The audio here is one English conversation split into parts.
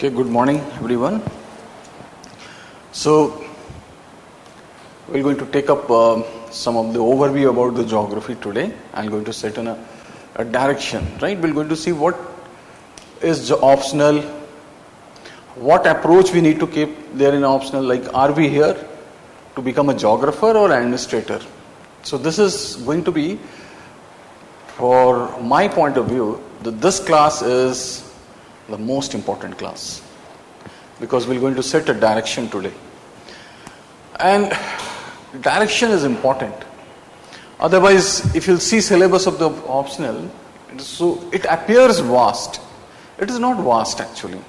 Okay, good morning everyone. So we're going to take up some of the overview about the geography today. I'm going to set in a direction, right? We're going to see what is optional, what approach we need to keep there in optional, like are we here to become a geographer or administrator? So this is going to be, for my point of view, this class is the most important class because we're going to set a direction today. And direction is important. Otherwise, if you'll see syllabus of the optional, so it appears vast. It is not vast actually.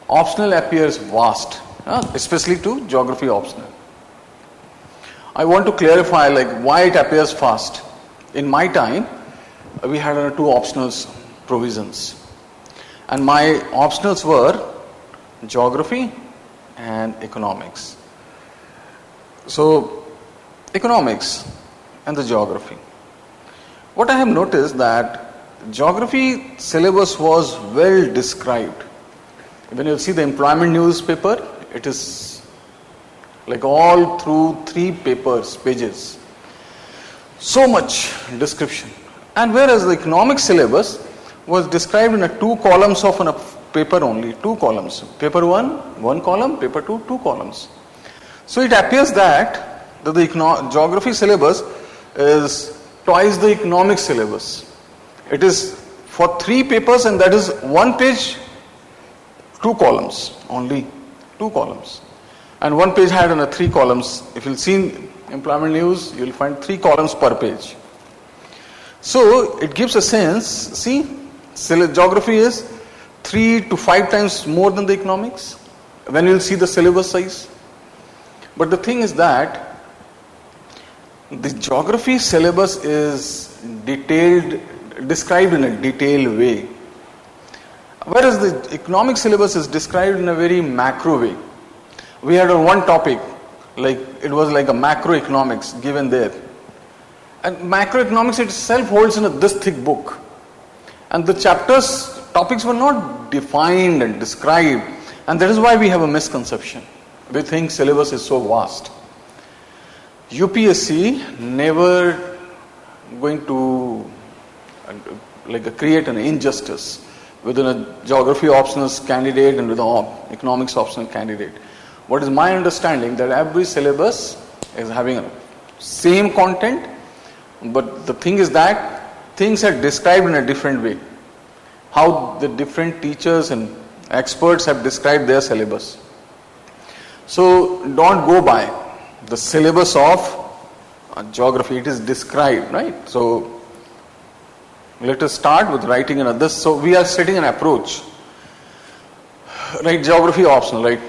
Optional appears vast, especially to geography optional. I want to clarify why it appears vast. In my time, we had 2 optionals provisions. And my optionals were geography and economics. So, economics and the geography. What I have noticed that geography syllabus was well described. When you see the employment newspaper, it is all through 3 pages. So much description. And whereas the economics syllabus was described in 2 columns of a paper only, 2 columns. Paper 1 column, paper 2 columns. So it appears that the geography syllabus is twice the economics syllabus. It is for 3 papers and that is 1 page, 2 columns, only 2 columns. And 1 page had 3 columns. If you'll see employment news, you'll find 3 columns per page. So it gives a sense, see, geography is 3 to 5 times more than the economics when you'll see the syllabus size. But the thing is that the geography syllabus is described in a detailed way, whereas the economic syllabus is described in a very macro way. We had one topic, it was like a macroeconomics given there. And macroeconomics itself holds in this thick book. And the topics were not defined and described. And that is why we have a misconception. We think syllabus is so vast. UPSC never going to create an injustice within a geography optional candidate and with an economics optional candidate. What is my understanding that every syllabus is having a same content, but the thing is that things are described in a different way. How the different teachers and experts have described their syllabus. So don't go by the syllabus of geography. It is described, right? So let us start with writing this. So we are setting an approach. Right, geography optional, right?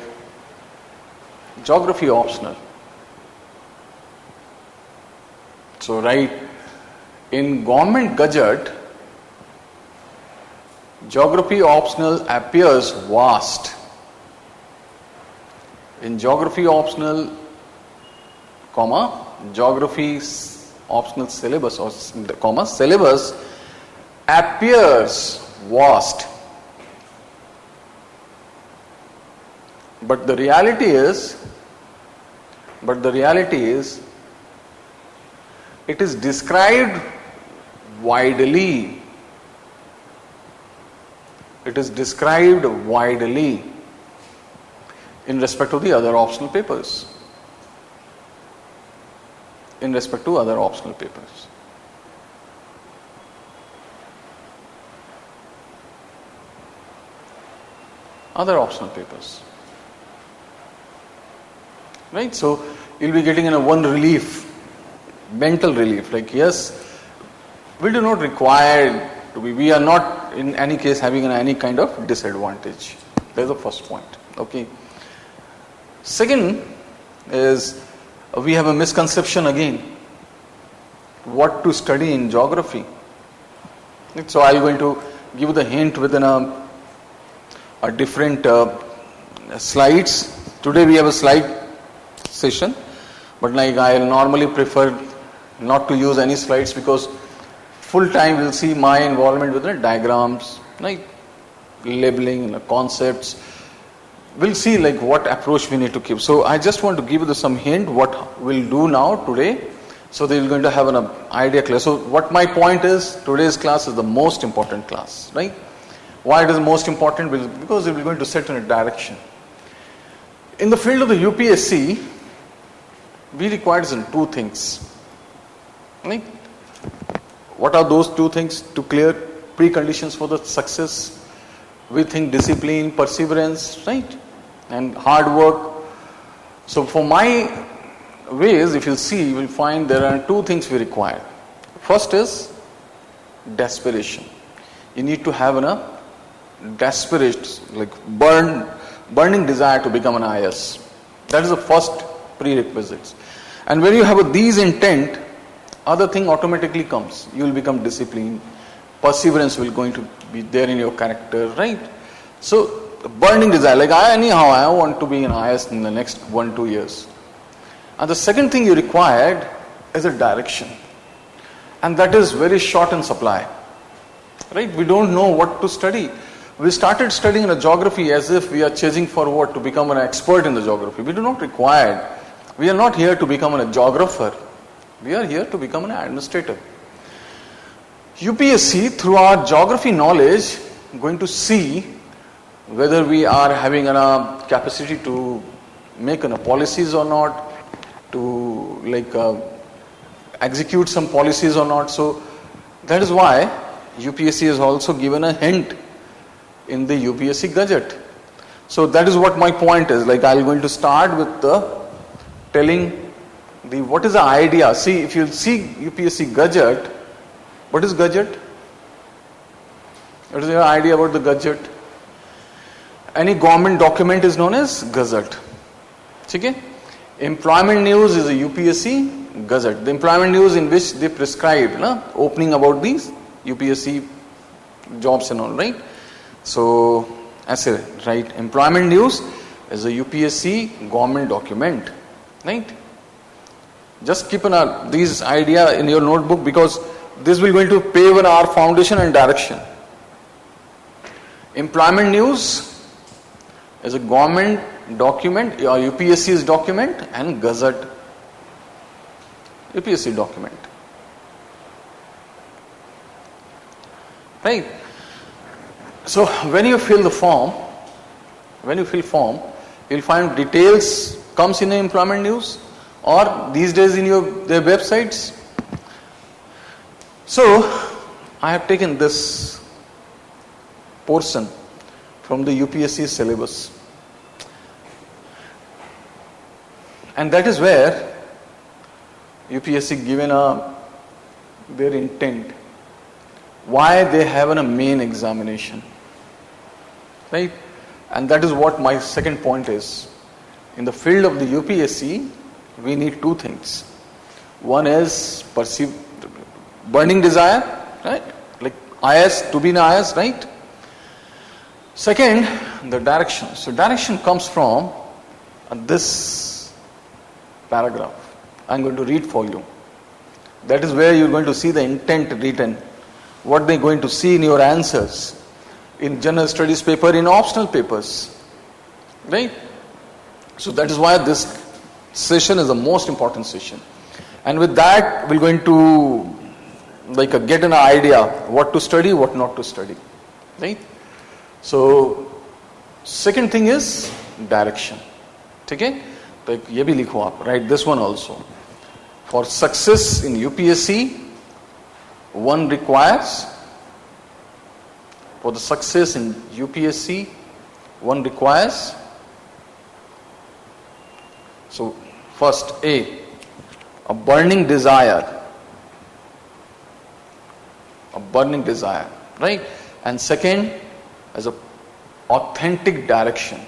Geography optional. So right, in government gadget, geography optional appears vast. In geography optional, geography optional syllabus or syllabus appears vast. But the reality is, it is described widely. It is described widely in respect to the other optional papers. Other optional papers. Right? So you'll be getting one relief, mental relief. Yes, we do not require to be, we are not in any case having any kind of disadvantage. That's the first point. Okay. Second is we have a misconception again. What to study in geography. So I'm going to give you the hint within a different slides. Today we have a slide session, but I normally prefer not to use any slides because full time we'll see my involvement with the diagrams, right? labeling and concepts. We'll see like what approach we need to keep. So I just want to give you some hint what we'll do now today, so that you're going to have an idea clear. So what my point is, today's class is the most important class, right? Why it is most important? Because we're going to set in a direction. In the field of the UPSC, we require two things, right? What are those two things to clear preconditions for the success? We think discipline, perseverance, right? And hard work. So for my ways, if you'll see, you will find there are two things we require. First is desperation. You need to have a desperate, like burning desire to become an IS. That is the first prerequisite. And when you have these intent, other thing automatically comes. You will become disciplined. Perseverance will going to be there in your character, right? So burning desire, like I want to be an IS in the next 1-2 years. And the second thing you required is a direction. And that is very short in supply, right? We don't know what to study. We started studying a geography as if we are chasing for what? To become an expert in the geography. We do not require. We are not here to become a geographer. We are here to become an administrator. UPSC, through our geography knowledge, going to see whether we are having a capacity to make policies or not, to execute some policies or not. So that is why UPSC has also given a hint in the UPSC Gadget. So that is what my point is. Like I'm going to start with telling what is the idea. See, if you see UPSC Gadget, what is Gadget? What is your idea about the Gadget? Any government document is known as Gazette. Okay? Employment news is a UPSC Gazette. The employment news in which they prescribe opening about these UPSC jobs and all, right? So, as a right, employment news is a UPSC government document, right? Just keep these idea in your notebook, because this will going to pave our foundation and direction. Employment news is a government document, or UPSC's document, and Gazette, UPSC document, right? So when you fill the form, you'll find details comes in the employment news, or these days in their websites. So I have taken this portion from the UPSC syllabus, and that is where UPSC given their intent, why they have a main examination, right? And that is what my second point is. In the field of the UPSC, we need two things. One is burning desire, right? Like IS, to be an IS, right? Second, the direction. So direction comes from this paragraph. I'm going to read for you. That is where you're going to see the intent written. What they're going to see in your answers, in general studies paper, in optional papers, right? So that is why this session is the most important session. And with that, we're going to get an idea what to study, what not to study, right? So second thing is direction. Okay? तो ये भी लिखो आप, write this one also. For success in UPSC, one requires, for the success in UPSC, one requires, so first a burning desire, right? And second, as a authentic direction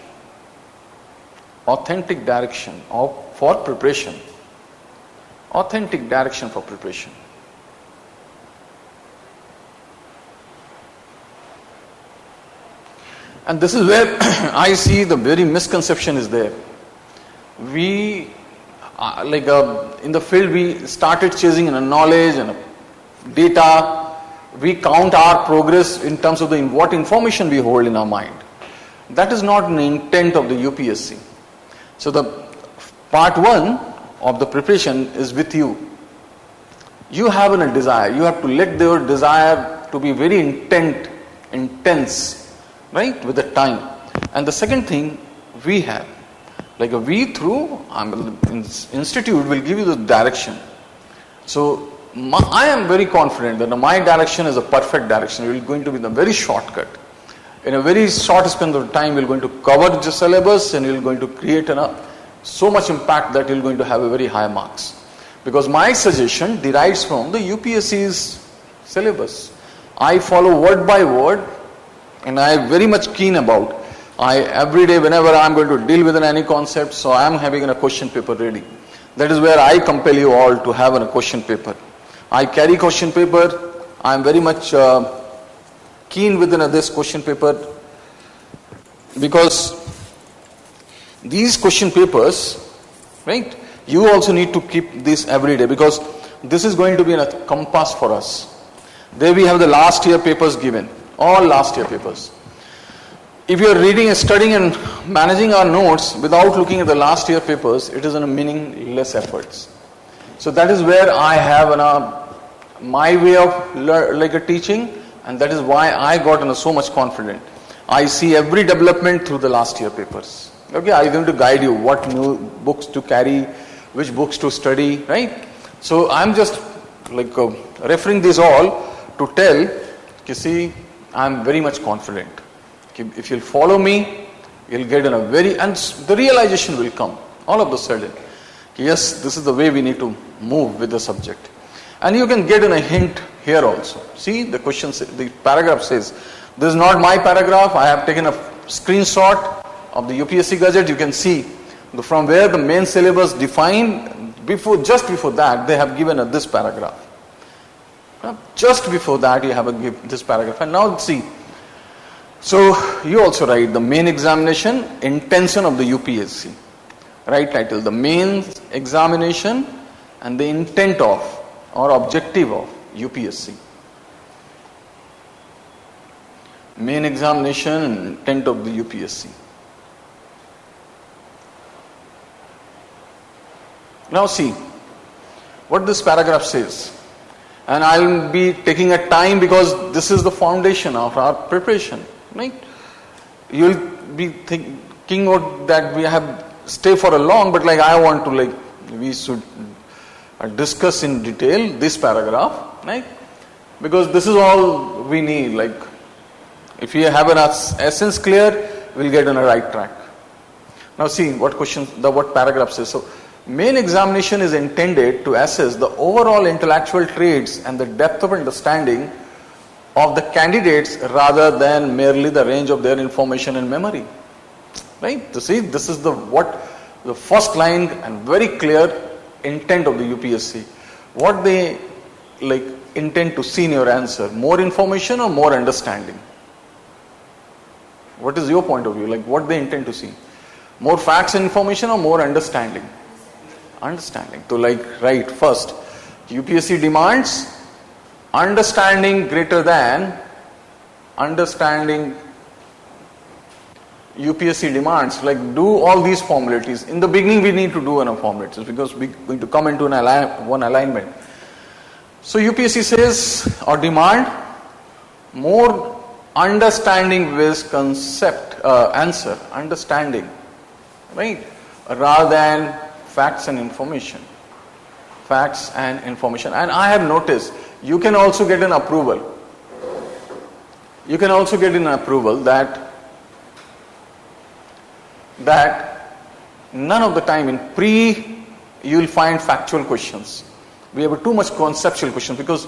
for preparation. Authentic direction for preparation. And this is where I see the very misconception is there. We, in the field, we started chasing knowledge and data. we count our progress in terms of what information we hold in our mind. That is not an intent of the UPSC. So the part 1 of the preparation is with you. You have a desire. You have to let your desire to be very intense, right, with the time. And the second thing we have, like we through institute will give you the direction. So I am very confident that my direction is a perfect direction. We are going to be the very shortcut. In a very short span of time, we are going to cover the syllabus and we are going to create so much impact that you are going to have a very high marks. Because my suggestion derives from the UPSC's syllabus. I follow word by word and I am very much keen about. Every day whenever I am going to deal with any concept, so I am having a question paper ready. That is where I compel you all to have a question paper. I carry question paper. I am very much keen within this question paper because these question papers, right, you also need to keep this every day because this is going to be a compass for us. There we have the last year papers given, all last year papers. If you are reading and studying and managing our notes without looking at the last year papers, it is a meaningless efforts. So that is where I have my way of teaching, and that is why I got so much confident. I see every development through the last year papers. Okay, I am going to guide you what new books to carry, which books to study, right? So I am just referring this all to tell, you see, I am very much confident. If you'll follow me, you'll get and the realization will come all of a sudden. Yes, this is the way we need to move with the subject. And you can get a hint here also. See, the question, the paragraph says, this is not my paragraph. I have taken a screenshot of the UPSC Gazette. You can see from where the main syllabus defined, just before that, they have given this paragraph. Just before that, you have give this paragraph. And now see, so you also write the main examination, intention of the UPSC. Right title, the main examination and the intent of or objective of UPSC. Main examination and intent of the UPSC. Now see what this paragraph says. And I will be taking a time because this is the foundation of our preparation. Right? You will be thinking that we have stay for a long, but I want to we should discuss in detail this paragraph, right? Because this is all we need. If you have an essence clear, we'll get on a right track. Now see what paragraph says. So main examination is intended to assess the overall intellectual traits and the depth of understanding of the candidates rather than merely the range of their information and memory. Right? To see, this is the first line and very clear intent of the UPSC. What they intend to see in your answer, more information or more understanding? What is your point of view? What they intend to see? More facts and information or more understanding? Understanding. So right, first, UPSC demands understanding greater than understanding. UPSC demands do all these formalities. In the beginning we need to do formalities because we're going to come into one alignment. So UPSC says or demand more understanding based concept answer, understanding, right, rather than facts and information. Facts and information. And I have noticed you can also get an approval. You can also get an approval that none of the time in you will find factual questions. We have too much conceptual questions because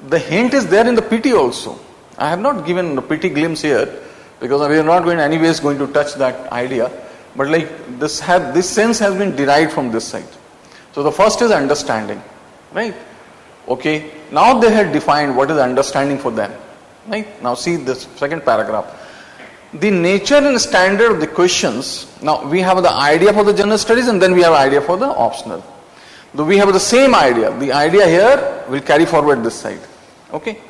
the hint is there in the PT also. I have not given the PT glimpse here because we are not anyways going to touch that idea. But this sense has been derived from this side. So the first is understanding, right? Okay. Now they had defined what is understanding for them, right? Now see this second paragraph. The nature and standard of the questions. Now we have the idea for the general studies and then we have idea for the optional. Though we have the same idea. The idea here will carry forward this side. Okay.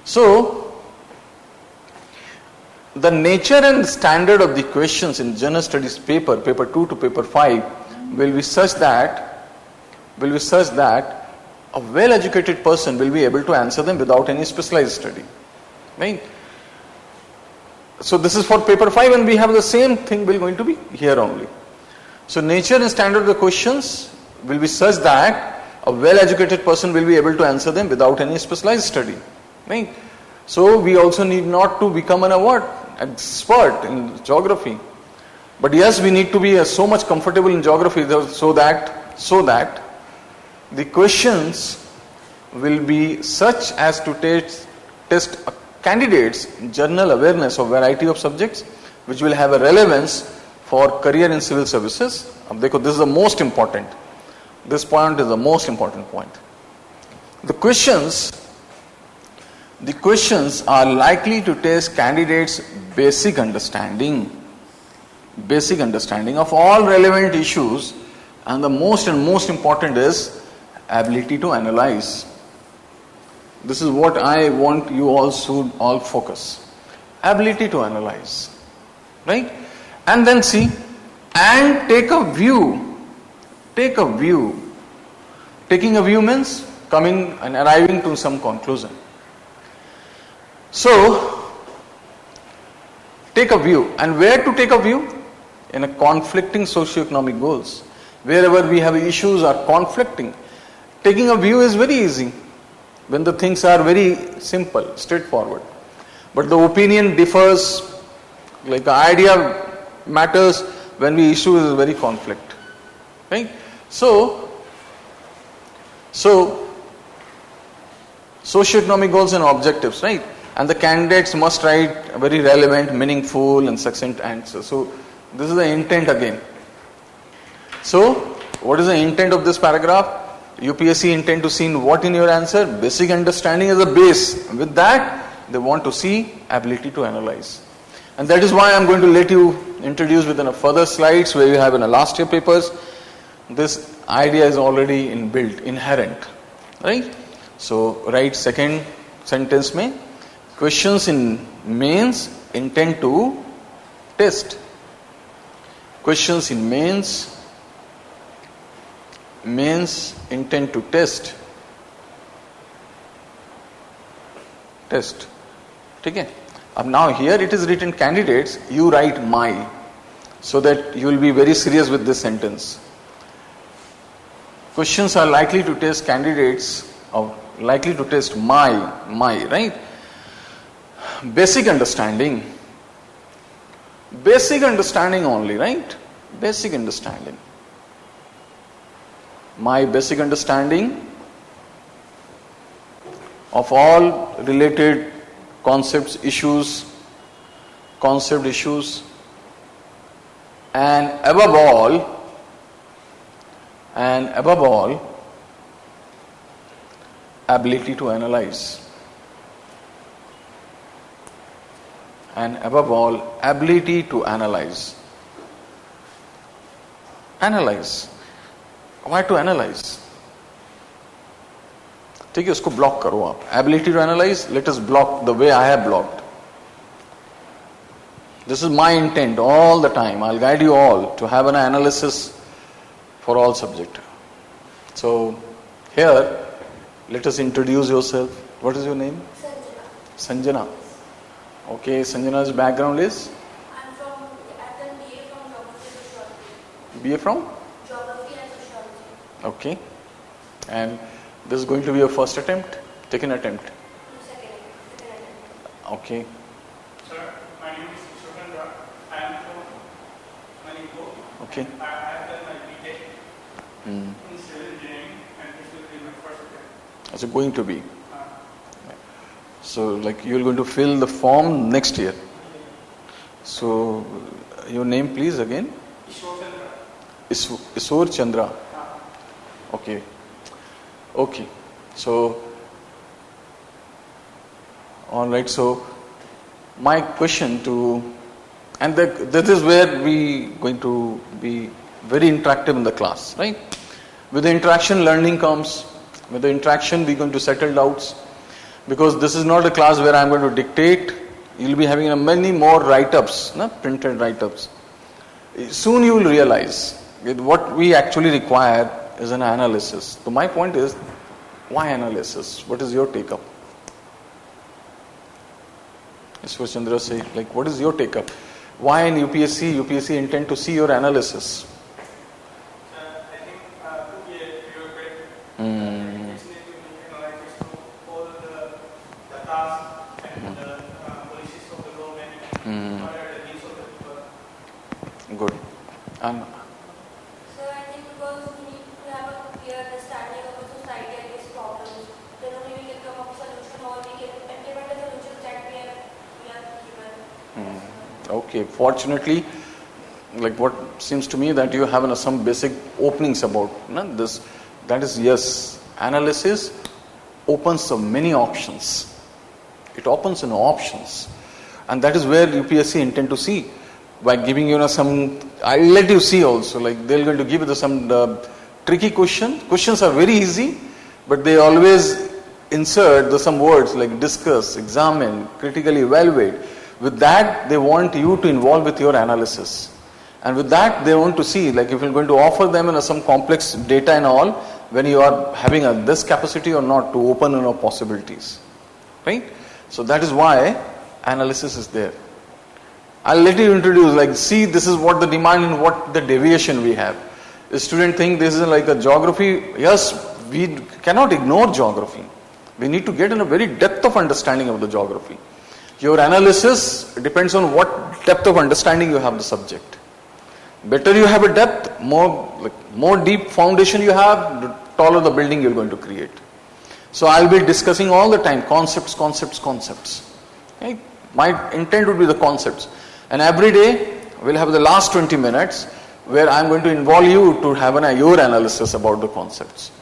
So, the nature and standard of the questions in general studies paper 2 to paper 5 will be such that a well-educated person will be able to answer them without any specialized study. Right? So this is for paper 5, and we have the same thing will going to be here only. So nature and standard of the questions will be such that a well-educated person will be able to answer them without any specialized study. Right? So we also need not to become an expert in geography. But yes, we need to be so much comfortable in geography so that the questions will be such as to test a candidates' general awareness of variety of subjects which will have a relevance for career in civil services. This is the most important. This point is the most important point. The questions are likely to test candidates' basic understanding of all relevant issues, and the most important is ability to analyze. This is what I want you all should all focus. Ability to analyze. Right? And then see and take a view. Taking a view means coming and arriving to some conclusion. So, take a view. And where to take a view? In a conflicting socio-economic goals. Wherever we have issues are conflicting, taking a view is very easy when the things are very simple, straightforward. But the opinion differs, like the idea matters when the issue is very conflict. Right? So socio-economic goals and objectives, right? And the candidates must write very relevant, meaningful and succinct answers. So this is the intent again. So what is the intent of this paragraph? UPSC intend to see what in your answer? Basic understanding as a base. With that, they want to see ability to analyze. And that is why I am going to let you introduce within a further slides where you have in a last year papers. This idea is already inherent. Right? So write second sentence mein, questions in mains intend to test. Questions in mains intend to test. Okay? Now here it is written candidates, you write my, so that you will be very serious with this sentence. Questions are likely to test candidates, or likely to test my, right? Basic understanding only, right? Basic understanding. My basic understanding of all related concept issues, and above all, ability to analyze. And above all, ability to analyze. Analyze. Why to analyze? ठीक है, उसको block करो आप. Ability to analyze, let us block the way I have blocked. This is my intent all the time. I'll guide you all to have an analysis for all subject. So here, let us introduce yourself. What is your name? Sanjana. Okay, Sanjana's background is? I've done BA from Geography and Sociology. BA from? Geography and Sociology. Okay. And this is going to be your first attempt? Second attempt? Second attempt. Okay. Sir, my name is Kishore. I am from Manipur. Okay. I have done my BTech in civil engineering, and this will be my first attempt. Is it going to be? So, like, you're going to fill the form next year. So, your name, please, again? Ishwar Chandra. Okay. Okay. So, all right. So, my question to, and this is where we going to be very interactive in the class, right? With the interaction, learning comes. With the interaction, we're going to settle doubts. because this is not a class where I'm going to dictate. You'll be having many more write-ups, printed write-ups. Soon you will realize that what we actually require is an analysis. So my point is, why analysis? What is your take-up? Mr. Chandra say, like, what is your take-up? Why in UPSC intend to see your analysis? I think to be a bureaucrat, it's need to be analyzed to all the tasks and the policies of the government, what are the needs of the people. Good. And So I think because we need to have a clear understanding of the society and its problems, then only we can come up with a solution or we can implement the solutions that we are given. okay, fortunately, like what seems to me that you have some basic openings about this. That is, yes, analysis opens up many options. It opens options, and that is where UPSC intend to see by giving some. I'll let you see also. Like they're going to give you some tricky questions. Questions are very easy, but they always insert some words like discuss, examine, critically evaluate. With that, they want you to involve with your analysis. And with that, they want to see, like if you're going to offer them some complex data and all, when you are having this capacity or not to open possibilities. Right? So that is why analysis is there. I'll let you introduce, like see, this is what the demand and what the deviation we have. The student think this is like a geography. Yes, we cannot ignore geography. We need to get in a very depth of understanding of the geography. Your analysis depends on what depth of understanding you have the subject. Better you have a depth, more deep foundation you have, the taller the building you're going to create. So I'll be discussing all the time concepts. Okay? My intent would be the concepts. And every day we'll have the last 20 minutes where I'm going to involve you to have your analysis about the concepts.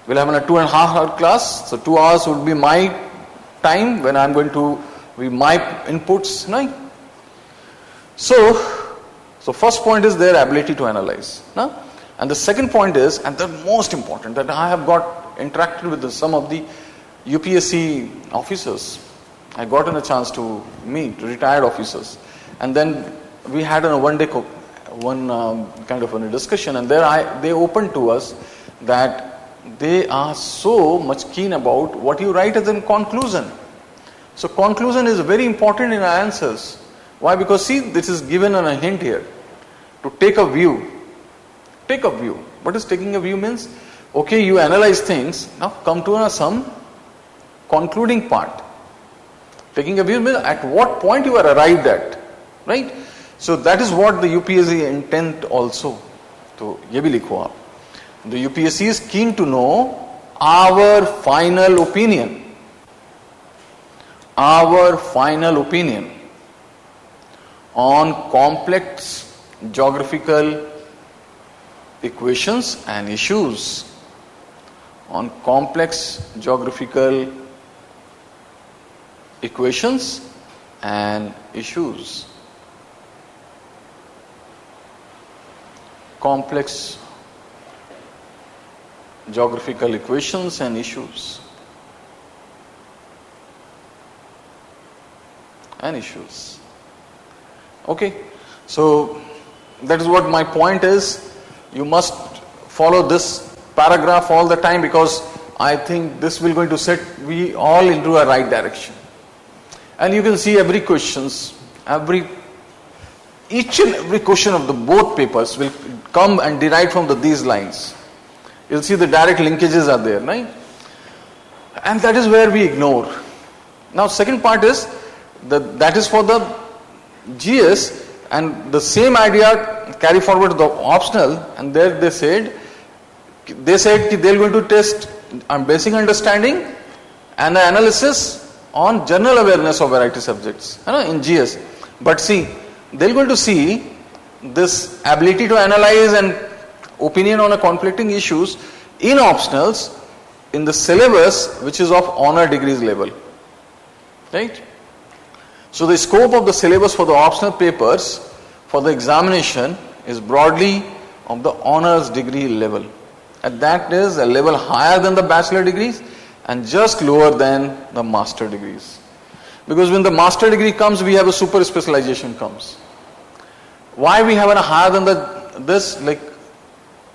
We'll have a 2.5 hour class. So 2 hours would be my time when I'm going to my inputs. Right? So first point is their ability to analyze. And the second point is, and the most important, that I have got interacted with some of the UPSC officers. I got a chance to meet retired officers. And then we had a kind of a discussion, and there they opened to us that they are so much keen about what you write as a conclusion. So conclusion is very important in our answers. Why? Because see, this is given on a hint here. To take a view. Take a view. What is taking a view means? Okay, you analyze things. Now come to some concluding part. Taking a view means at what point you are arrived at. Right? So that is what the UPSC intent also. So ye bhi likho aap. The UPSC is keen to know our final opinion. Our final opinion on complex geographical equations and issues. On complex geographical equations and issues. Complex geographical equations and issues. Okay, so that is what my point is. You must follow this paragraph all the time, because I think this will going to set we all into a right direction. And you can see every questions, each and every question of the both papers will come and derive from these lines. You'll see the direct linkages are there, right? And that is where we ignore. Now second part is that is for the GS, and the same idea carry forward to the optional, and there they said they're going to test on basic understanding and the analysis on general awareness of variety subjects in GS. But see, they're going to see this ability to analyze and opinion on a conflicting issues in optionals in the syllabus which is of honor degrees level. Right? So the scope of the syllabus for the optional papers for the examination is broadly of the honors degree level. And that is a level higher than the bachelor degrees and just lower than the master degrees. Because when the master degree comes, we have a super specialization comes. Why we have a higher than this, like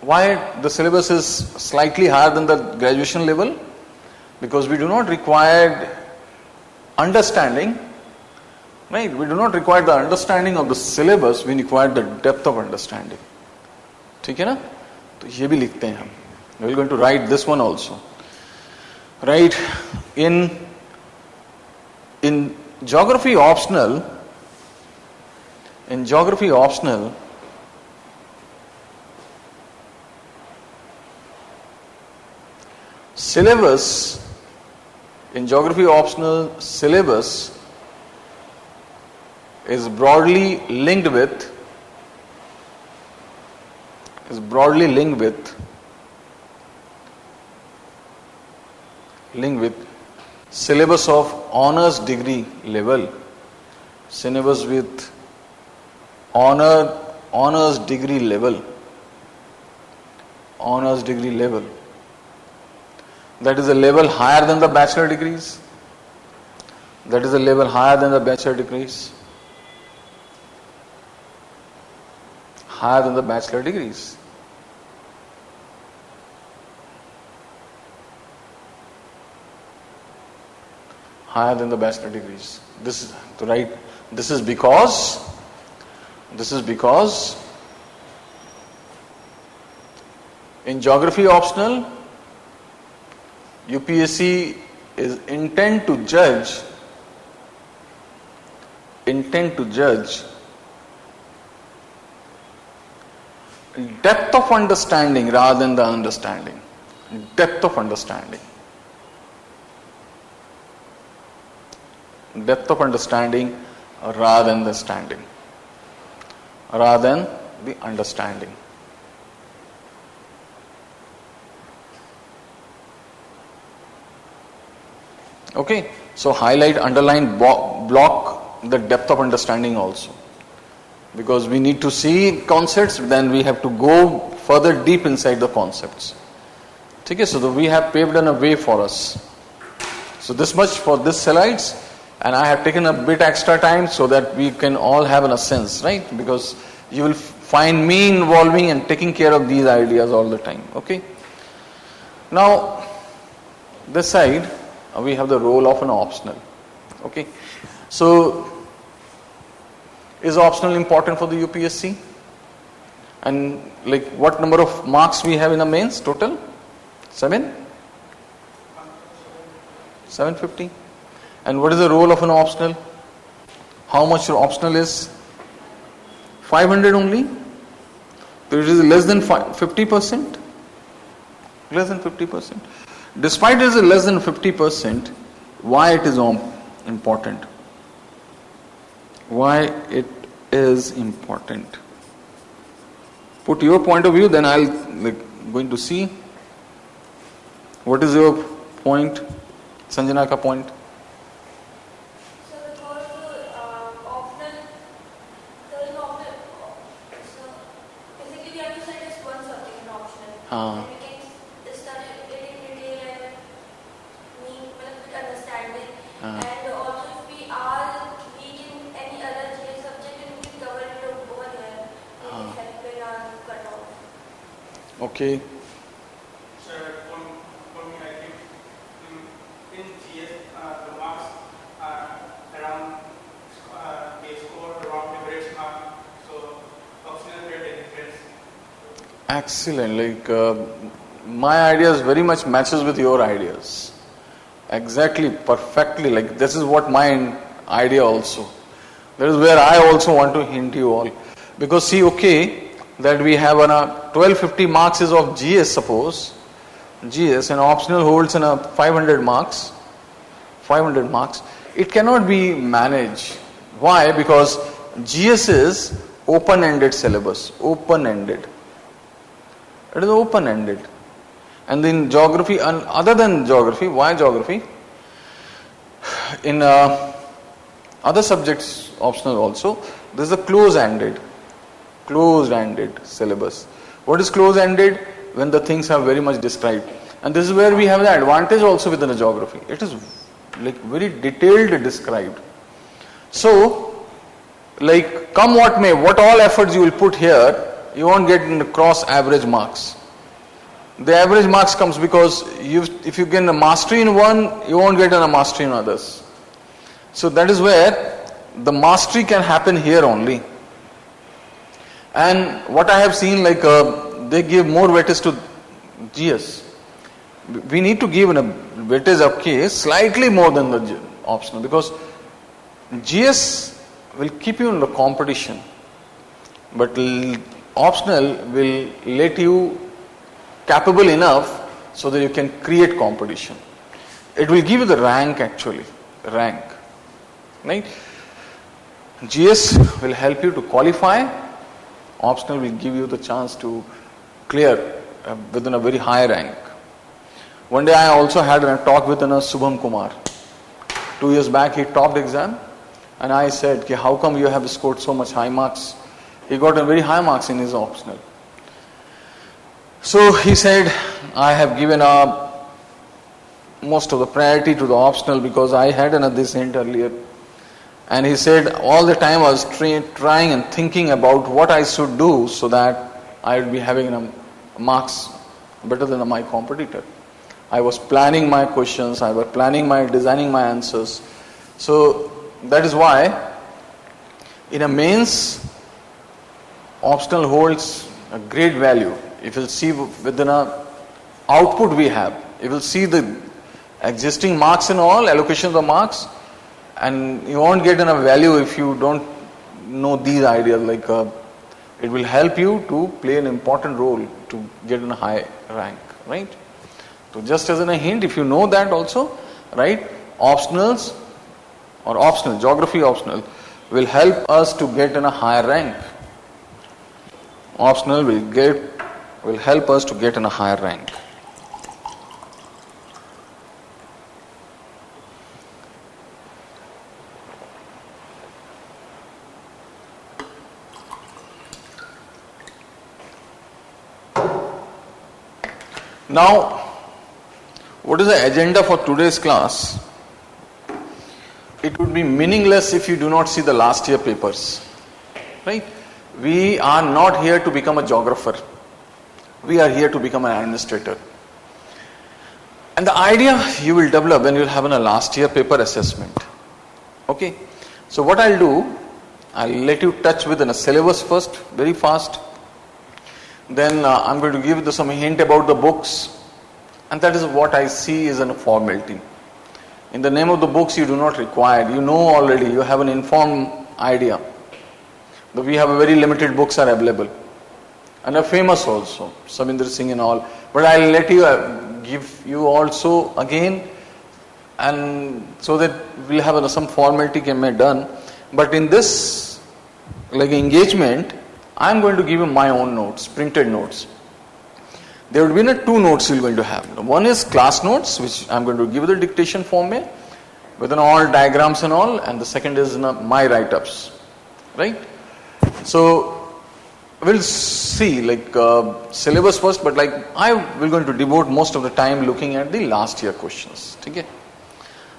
why the syllabus is slightly higher than the graduation level? Because we do not require understanding, right? We do not require the understanding of the syllabus, we require the depth of understanding. ठीक है ना? तो ये भी लिखते हैं हम. We are going to write this one also. Right? In geography optional, syllabus is broadly linked with syllabus of honors degree level. Syllabus with honors degree level. That is a level higher than the bachelor degrees. Higher than the bachelor degrees. This is to write. This is because in geography optional, UPSC is intent to judge depth of understanding rather than the understanding. Depth of understanding rather than the standing. Okay, so highlight, underline, block the depth of understanding also. Because we need to see concepts, then we have to go further deep inside the concepts. Okay, so we have paved a way for us. So this much for this slides, and I have taken a bit extra time so that we can all have a sense, right? Because you will find me involving and taking care of these ideas all the time. Okay. Now, this side we have the role of an optional. Okay. So, is optional important for the UPSC? And like what number of marks we have in the mains total? 750. And what is the role of an optional? How much optional is? 500 only? So it is less than 50%? Less than 50%. Despite it is less than 50%, why it is important? Why it is important? Put your point of view, then I'll going to see. What is your point? Sanjana ka point? So because optional, there is no optional. So basically we have to study just one subject in optional. And we can study it in detail and with understanding. And also if we are weak in any other GS subject, then we can cover it over here. It can help in our cutoff. Okay. So for me, I think in GS the marks are around they score around average mark. So optional made a difference. Excellent. My ideas very much matches with your ideas. Exactly, perfectly. This is what my idea also. That is where I also want to hint you all. Because see, okay, that we have 1250 marks is of GS, suppose. GS, and optional holds 500 marks. It cannot be managed. Why? Because GS is open-ended syllabus. Open-ended. It is open-ended. And in geography, and other than geography, why geography? In other subjects, optional also, there is a close-ended syllabus. What is close-ended? When the things are very much described. And this is where we have the advantage also within the geography. It is like very detailed described. So, like come what may, what all efforts you will put here, you won't get in the cross average marks. The average marks comes because if you get a mastery in one, you won't get a mastery in others. So that is where the mastery can happen here only. And what I have seen, like they give more weightage to GS. We need to give a weightage of case slightly more than the optional, because GS will keep you in the competition, but optional will let you capable enough so that you can create competition. It will give you the rank actually, rank, right? GS will help you to qualify, optional will give you the chance to clear within a very high rank. One day I also had a talk with Subham Kumar. 2 years back he topped exam, and I said, how come you have scored so much high marks? He got a very high marks in his optional. So he said, I have given up most of the priority to the optional because I had this hint earlier. And he said, all the time I was trying and thinking about what I should do so that I would be having marks better than my competitor. I was planning my questions, I was designing my answers. So that is why in a mains, optional holds a great value. If you see within a output we have, you will see the existing marks and all, allocation of the marks, and you won't get enough value if you don't know these ideas. Like it will help you to play an important role to get in a high rank, right? So just as a hint, if you know that also, right, optionals or optional, geography optional will help us to get in a higher rank. Optional will help us to get in a higher rank. Now, what is the agenda for today's class? It would be meaningless if you do not see the last year papers, right? We are not here to become a geographer. We are here to become an administrator. And the idea you will develop when you will have a last year paper assessment. Okay. So what I'll do, I'll let you touch with a syllabus first, very fast. Then I'm going to give you some hint about the books. And that is what I see is a formality. In the name of the books you do not require. You know already, you have an informed idea. We have a very limited books are available. And are famous also, Samindra Singh and all. But I'll let you give you also again, and so that we'll have some formality can be done. But in this like engagement, I'm going to give you my own notes, printed notes. There will be two notes you're going to have. One is class notes, which I'm going to give you the dictation format with all diagrams and all, and the second is my write-ups, right? So we'll see like syllabus first, but like I will going to devote most of the time looking at the last year questions. Okay?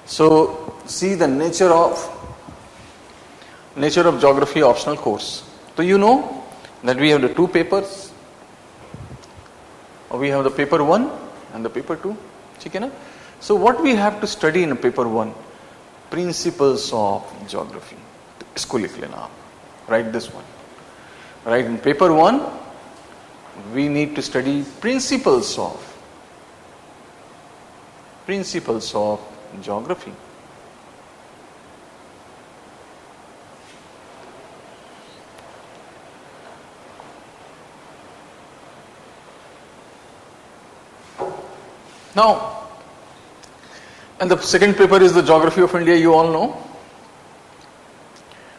So see the nature of geography optional course. So you know that we have the two papers. We have the paper 1 and the paper 2. So what we have to study in paper 1? Principles of geography. Write this one. Right, in paper 1, we need to study principles of geography. Now, and the second paper is the Geography of India, you all know.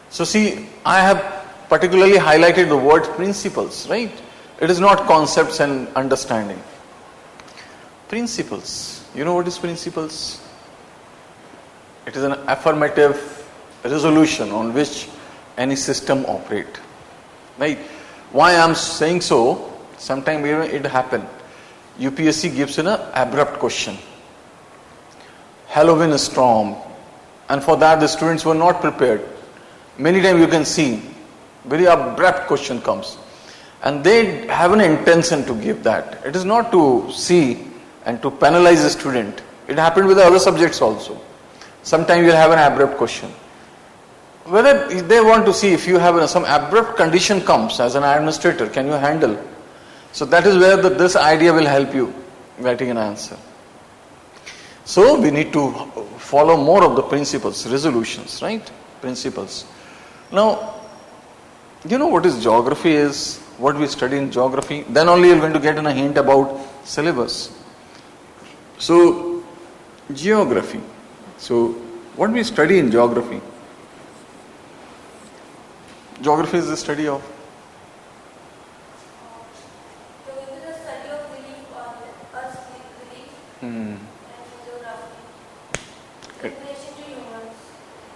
So see, I have particularly highlighted the word principles, right? It is not concepts and understanding. Principles. You know what is principles? It is an affirmative resolution on which any system operate. Right? Why I am saying so, sometimes it happen. UPSC gives an abrupt question. Halloween storm. And for that the students were not prepared. Many times you can see very abrupt question comes. And they have an intention to give that. It is not to see and to penalize the student. It happened with the other subjects also. Sometimes you'll have an abrupt question. Whether they want to see if you have some abrupt condition comes as an administrator, can you handle? So that is where this idea will help you writing an answer. So we need to follow more of the principles, resolutions, right? Principles. Now, you know what is geography is, what we study in geography, then only you're going to get a hint about syllabus. So, geography. So, what we study in geography? Geography is the study of So it is a study of belief on Earth's belief and geography in relation to humans.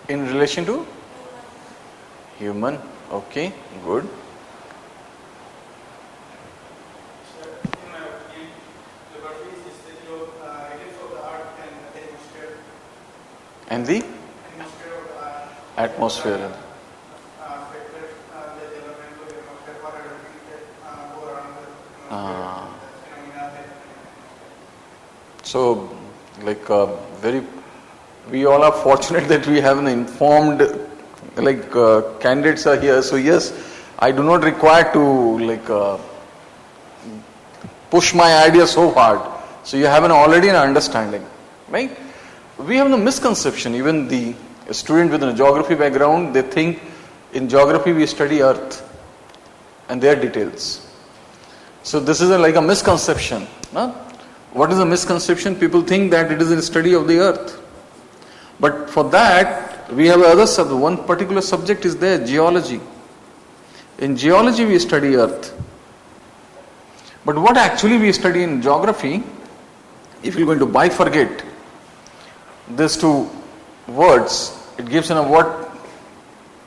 in relation to Humans. human. Okay, good. So, in my opinion, geography is the study of items of the earth and the atmosphere. And the Atmosphere of the earth. atmosphere. Factors, the development of the atmosphere, what are the things that go around the Ah. phenomena that So, we all are fortunate that we have an informed, candidates are here. So yes, I do not require to push my idea so hard. So you have already an understanding, right? We have the misconception. Even the student with a geography background, they think in geography we study Earth and their details. So this is like a misconception. No? What is a misconception? People think that it is a study of the Earth. But for that, we have one particular subject is there, geology. In geology we study Earth. But what actually we study in geography, if you're going to bifurcate these two words, it gives what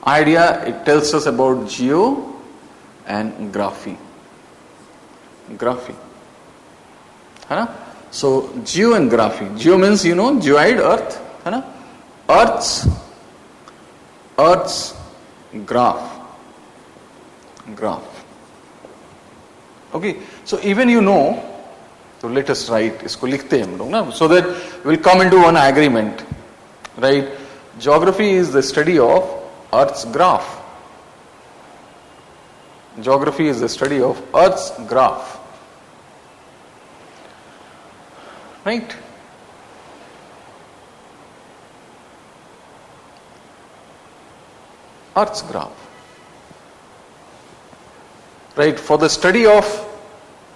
idea? It tells us about geo and graphy. Graphy. Huh? So, geo and graphy. Geo means, geoid, earth. Huh? Earth's graph. Okay. So, even so let us write, isko likhte hain log na, so that we'll come into one agreement. Right? Geography is the study of Earth's graph. Geography is the study of Earth's graph. Right? Earth's graph. Right? For the study of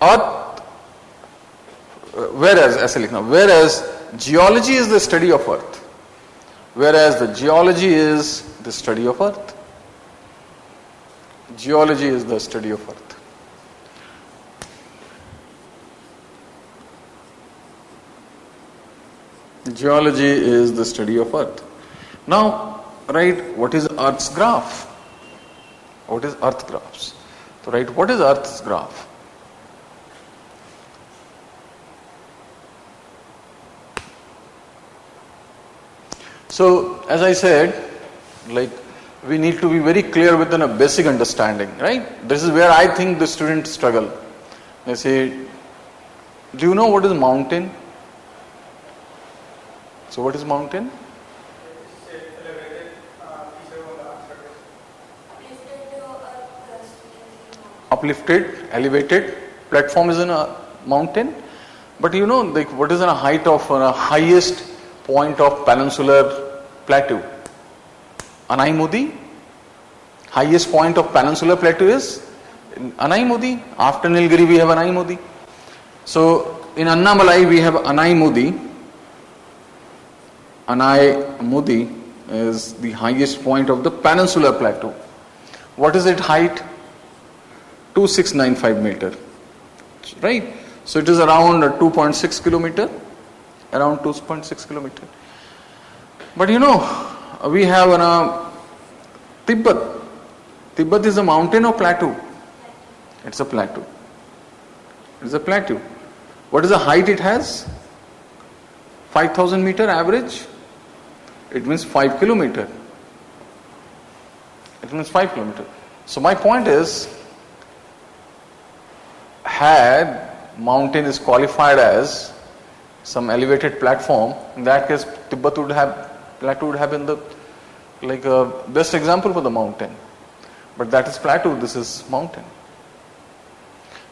Earth, whereas geology is the study of Earth, whereas the geology is the study of Earth. Geology is the study of Earth. Geology is the study of Earth. Now, right, what is Earth's graph? What is Earth graphs? So, right, what is Earth's graph? So, as I said, we need to be very clear within a basic understanding, right? This is where I think the students struggle. They say, do you know what is a mountain? So what is mountain? Uplifted, elevated platform is in a mountain. But what is the height of highest point of peninsular plateau? Anaimudi. Highest point of peninsular plateau is Anaimudi. After Nilgiri we have Anaimudi. So in Annamalai we have Anaimudi. Anaimudi is the highest point of the peninsular plateau. What is its height? 2695 meter. Right? So it is around 2.6 kilometer. Around 2.6 kilometer. But we have Tibet. Tibet is a mountain or plateau? It's a plateau. It's a plateau. What is the height it has? 5,000 meter average. It means 5 kilometer. It means 5 kilometer. So my point is, had mountain is qualified as some elevated platform, in that case Tibet would have, plateau would have been the best example for the mountain. But that is plateau, this is mountain.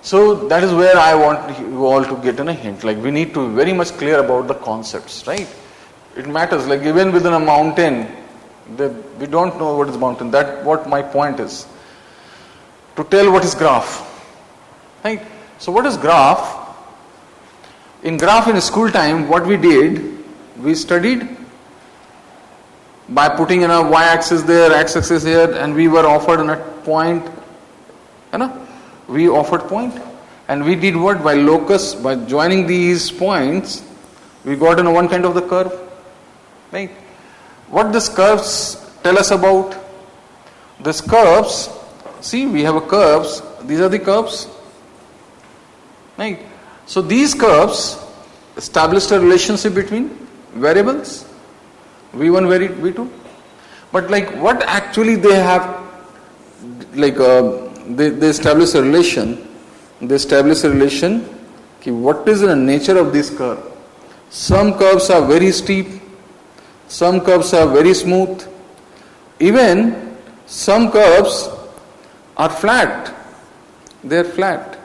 So that is where I want you all to get in a hint. Like, we need to be very much clear about the concepts, right? It matters. Like, even within a mountain, we don't know what is mountain. That's what my point is. To tell what is graph. Right? So what is graph? In graph in school time, what we did, we studied by putting in a y-axis there, x-axis here, and we were offered in a point, we offered point, and we did what? By locus, by joining these points, we got in one kind of the curve, right? What these curves tell us about? These curves, see, we have a curves, these are the curves, right? So these curves established a relationship between variables, V1, V2, but what actually they have, they establish a relation. They establish a relation. What is the nature of this curve? Some curves are very steep. Some curves are very smooth. Even some curves are flat. They are flat.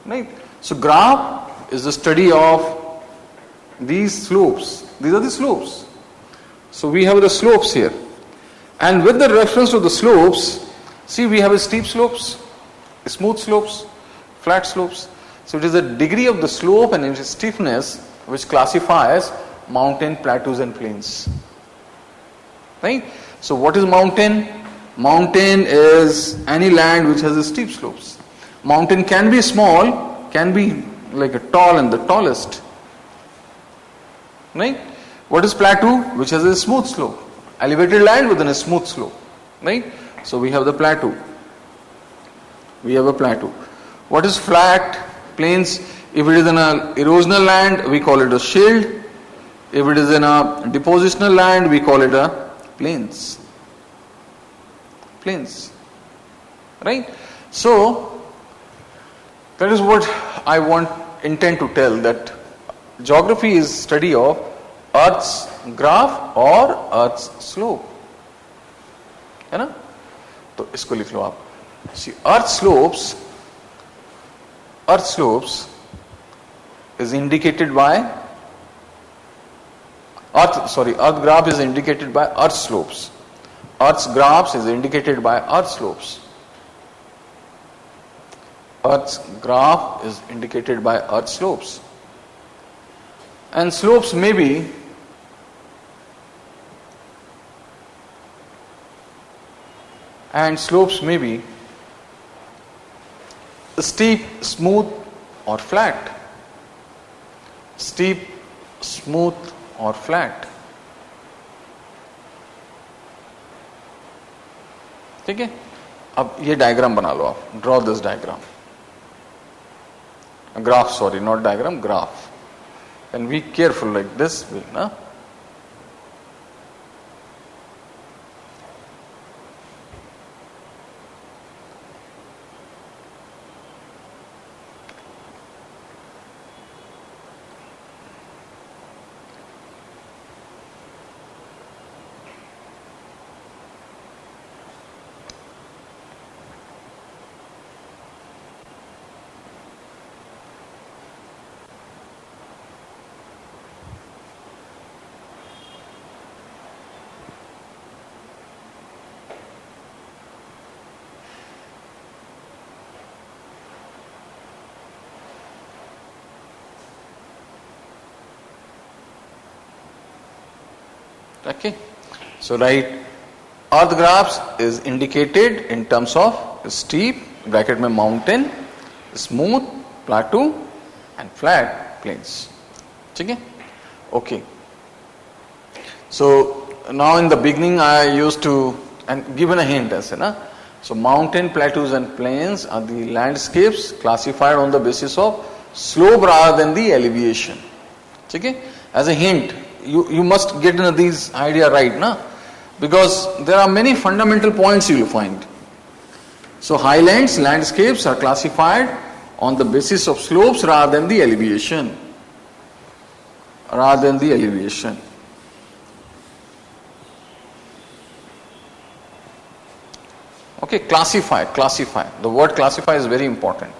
Right? So graph is the study of these slopes. These are the slopes. So we have the slopes here. And with the reference to the slopes, see, we have a steep slopes, smooth slopes, flat slopes. So it is the degree of the slope and its stiffness which classifies mountain, plateaus and plains. Right? So what is mountain? Mountain is any land which has a steep slopes. Mountain can be small, can be like a tall and the tallest. Right? What is plateau? Which has a smooth slope. Elevated land within a smooth slope. Right? So we have the plateau. We have a plateau. What is flat? Plains. If it is in a erosional land, we call it a shield. If it is in a depositional land, we call it a plains. Plains. Right? So that is what I intend to tell, that geography is study of Earth's graph or Earth's slope. है ना? तो इसको लिख लो आप. See, Earth slopes is indicated by Earth graph is indicated by Earth slopes. Earth's graphs is indicated by Earth slopes. Earth's graph is indicated by Earth slopes. And slopes may be steep, smooth or flat. Steep, smooth or flat. ठीक है? अब ये diagram बना लो आप. Draw this diagram. Graph, sorry, not diagram, graph. And be careful like this way, na? Okay, so write Earth graphs is indicated in terms of steep bracket में mountain, smooth plateau and flat plains. ठीक है? Okay. So now in the beginning I used to and given a hint as na. So mountain, plateaus and plains are the landscapes classified on the basis of slope rather than the elevation. Okay? As a hint, you must get these idea right, na? Because there are many fundamental points you will find. So highlands, landscapes are classified on the basis of slopes rather than the elevation. Rather than the elevation. Okay, classify. The word classify is very important.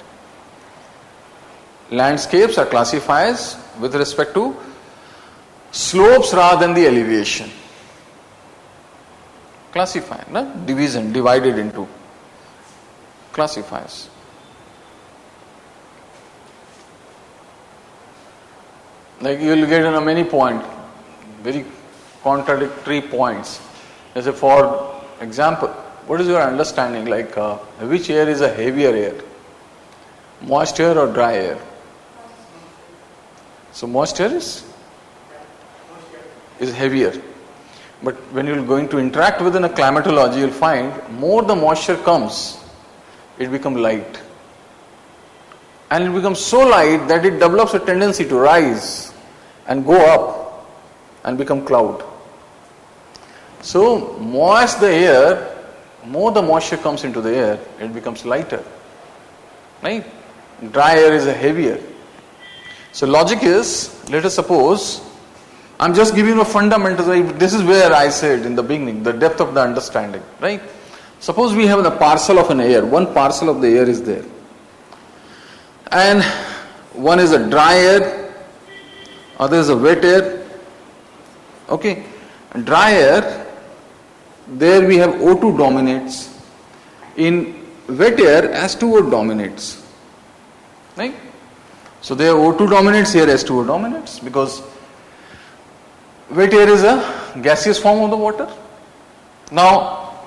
Landscapes are classified with respect to slopes rather than the elevation. Classify, no? Division, divided into. Classifies. Like you will get in many points, very contradictory points. As a for example, what is your understanding? Like which air is a heavier air? Moist air or dry air? So moist air is heavier. But when you are going to interact within a climatology, you will find more the moisture comes, it becomes light. And it becomes so light that it develops a tendency to rise and go up and become cloud. So moist the air, more the moisture comes into the air, it becomes lighter. Right? Dry air is a heavier. So logic is, let us suppose, I'm just giving you a fundamental, this is where I said in the beginning, the depth of the understanding, right? Suppose we have a parcel of an air, one parcel of the air is there. And one is a dry air, other is a wet air. Okay, and dry air, there we have O2 dominates. In wet air, S2O dominates. Right? So there O2 dominates, here S2O dominates, because wet air is a gaseous form of the water. Now,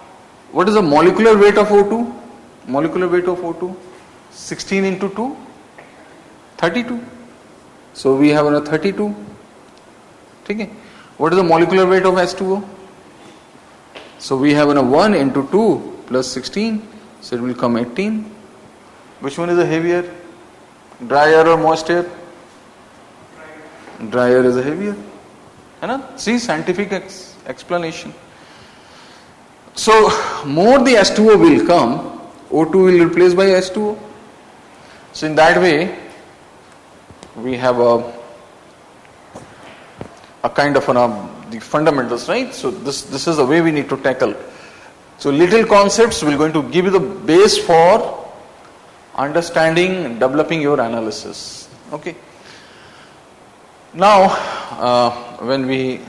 what is the molecular weight of O2? Molecular weight of O2? 16 into 2? 32. So we have a 32. Okay. What is the molecular weight of H2O? So we have a 1 into 2 plus 16. So it will come 18. Which one is the heavier? Dry air or moist air? Dry air is a heavier. See, scientific explanation. So more the H2O will come, O2 will be replaced by H2O. So in that way, we have a kind of the fundamentals, right? So this is the way we need to tackle. So little concepts will going to give you the base for understanding and developing your analysis. Okay. Now, when we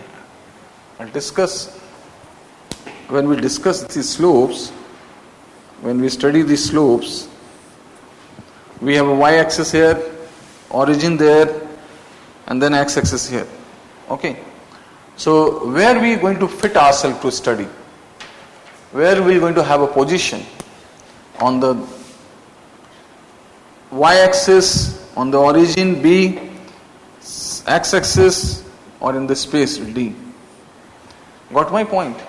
discuss these slopes, when we study these slopes, we have a y-axis here, origin there, and then x-axis here. Okay. So where we are going to fit ourselves to study? Where we are going to have a position? On the y-axis, on the origin B, x-axis, or in the space D. Got my point?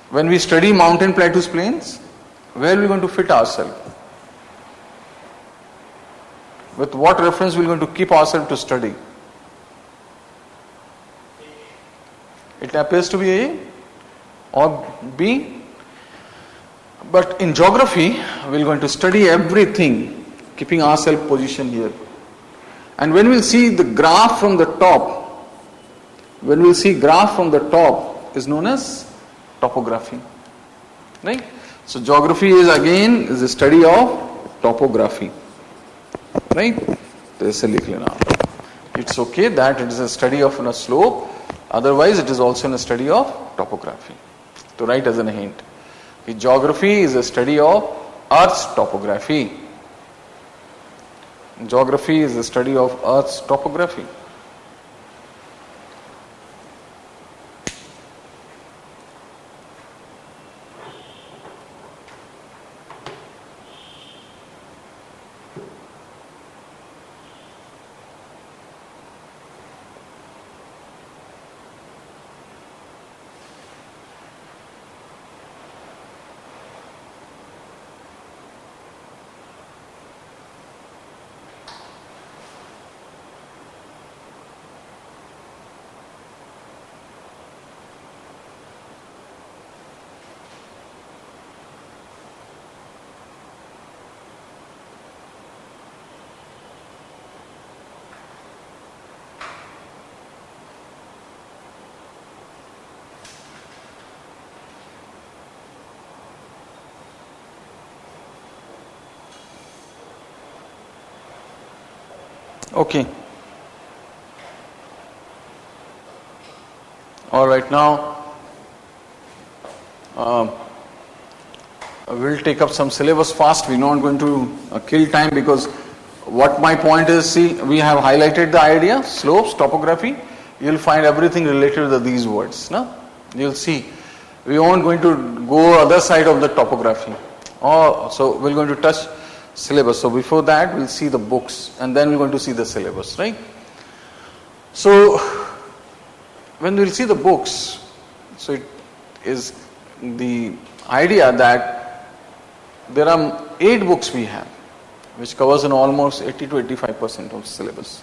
When we study mountain plateaus plains, where are we going to fit ourselves? With what reference we are going to keep ourselves to study? It appears to be A or B. But in geography, we are going to study everything, keeping ourselves positioned here. And when we'll see the graph from the top, is known as topography. Right? So geography is a study of topography. Right? It's okay that it is a study of a slope, otherwise it is also a study of topography. To write as a hint. Geography is a study of Earth's topography. Geography is the study of Earth's topography. Okay. All right, now we'll take up some syllabus fast. We're not going to kill time, because what my point is, see, we have highlighted the idea, slopes, topography. You'll find everything related to these words. No? You'll see. We aren't going to go other side of the topography. So we're going to touch syllabus. So before that, we'll see the books, and then we're going to see the syllabus, right? So when we'll see the books, so it is the idea that there are 8 books we have, which covers in almost 80 to 85% of syllabus.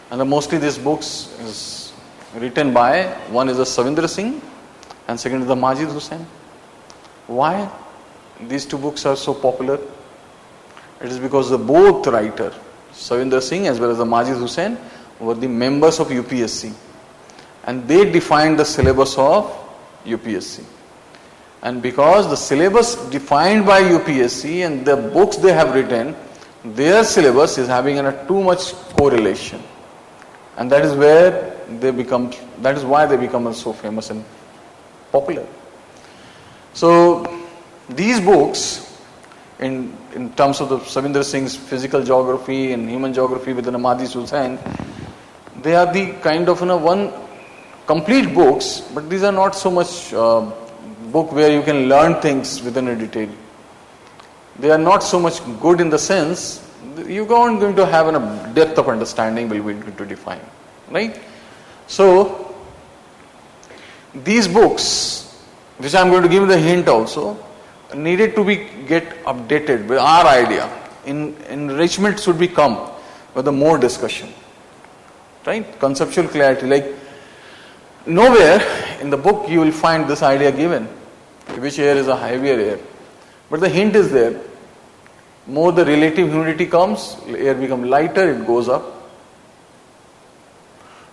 And mostly these books is written by, one is a Savinder Singh and second is the Majid Hussain. Why these 2 books are so popular? It is because the both writer, Savinder Singh as well as the Majid Hussain, were the members of UPSC. And they defined the syllabus of UPSC. And because the syllabus defined by UPSC and the books they have written, their syllabus is having too much correlation. And that is where they become, that is why they become so famous and popular. So these books, in terms of the Savinder Singh's physical geography and human geography within the Majid Hussain, they are the kind of one complete books, but these are not so much book where you can learn things within a detail. They are not so much good in the sense you aren't going to have a depth of understanding will be going to define, right? So these books, which I am going to give you the hint also, needed to be get updated with our idea. Enrichment should be come with a more discussion, right? Conceptual clarity, like nowhere in the book you will find this idea given, which air is a heavier air. But the hint is there. More the relative humidity comes, air becomes lighter, it goes up.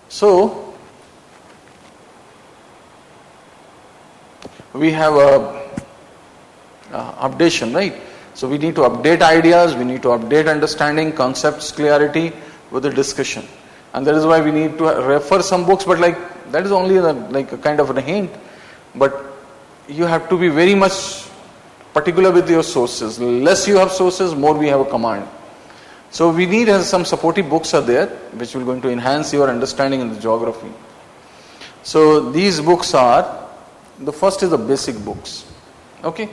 So we have a updation, right? So we need to update ideas, we need to update understanding, concepts, clarity with the discussion. And that is why we need to refer some books, but that is only like a kind of a hint. But you have to be very much particular with your sources. Less you have sources, more we have a command. So we need some supportive books are there, which will going to enhance your understanding in the geography. So these books are, the first is the basic books. Okay.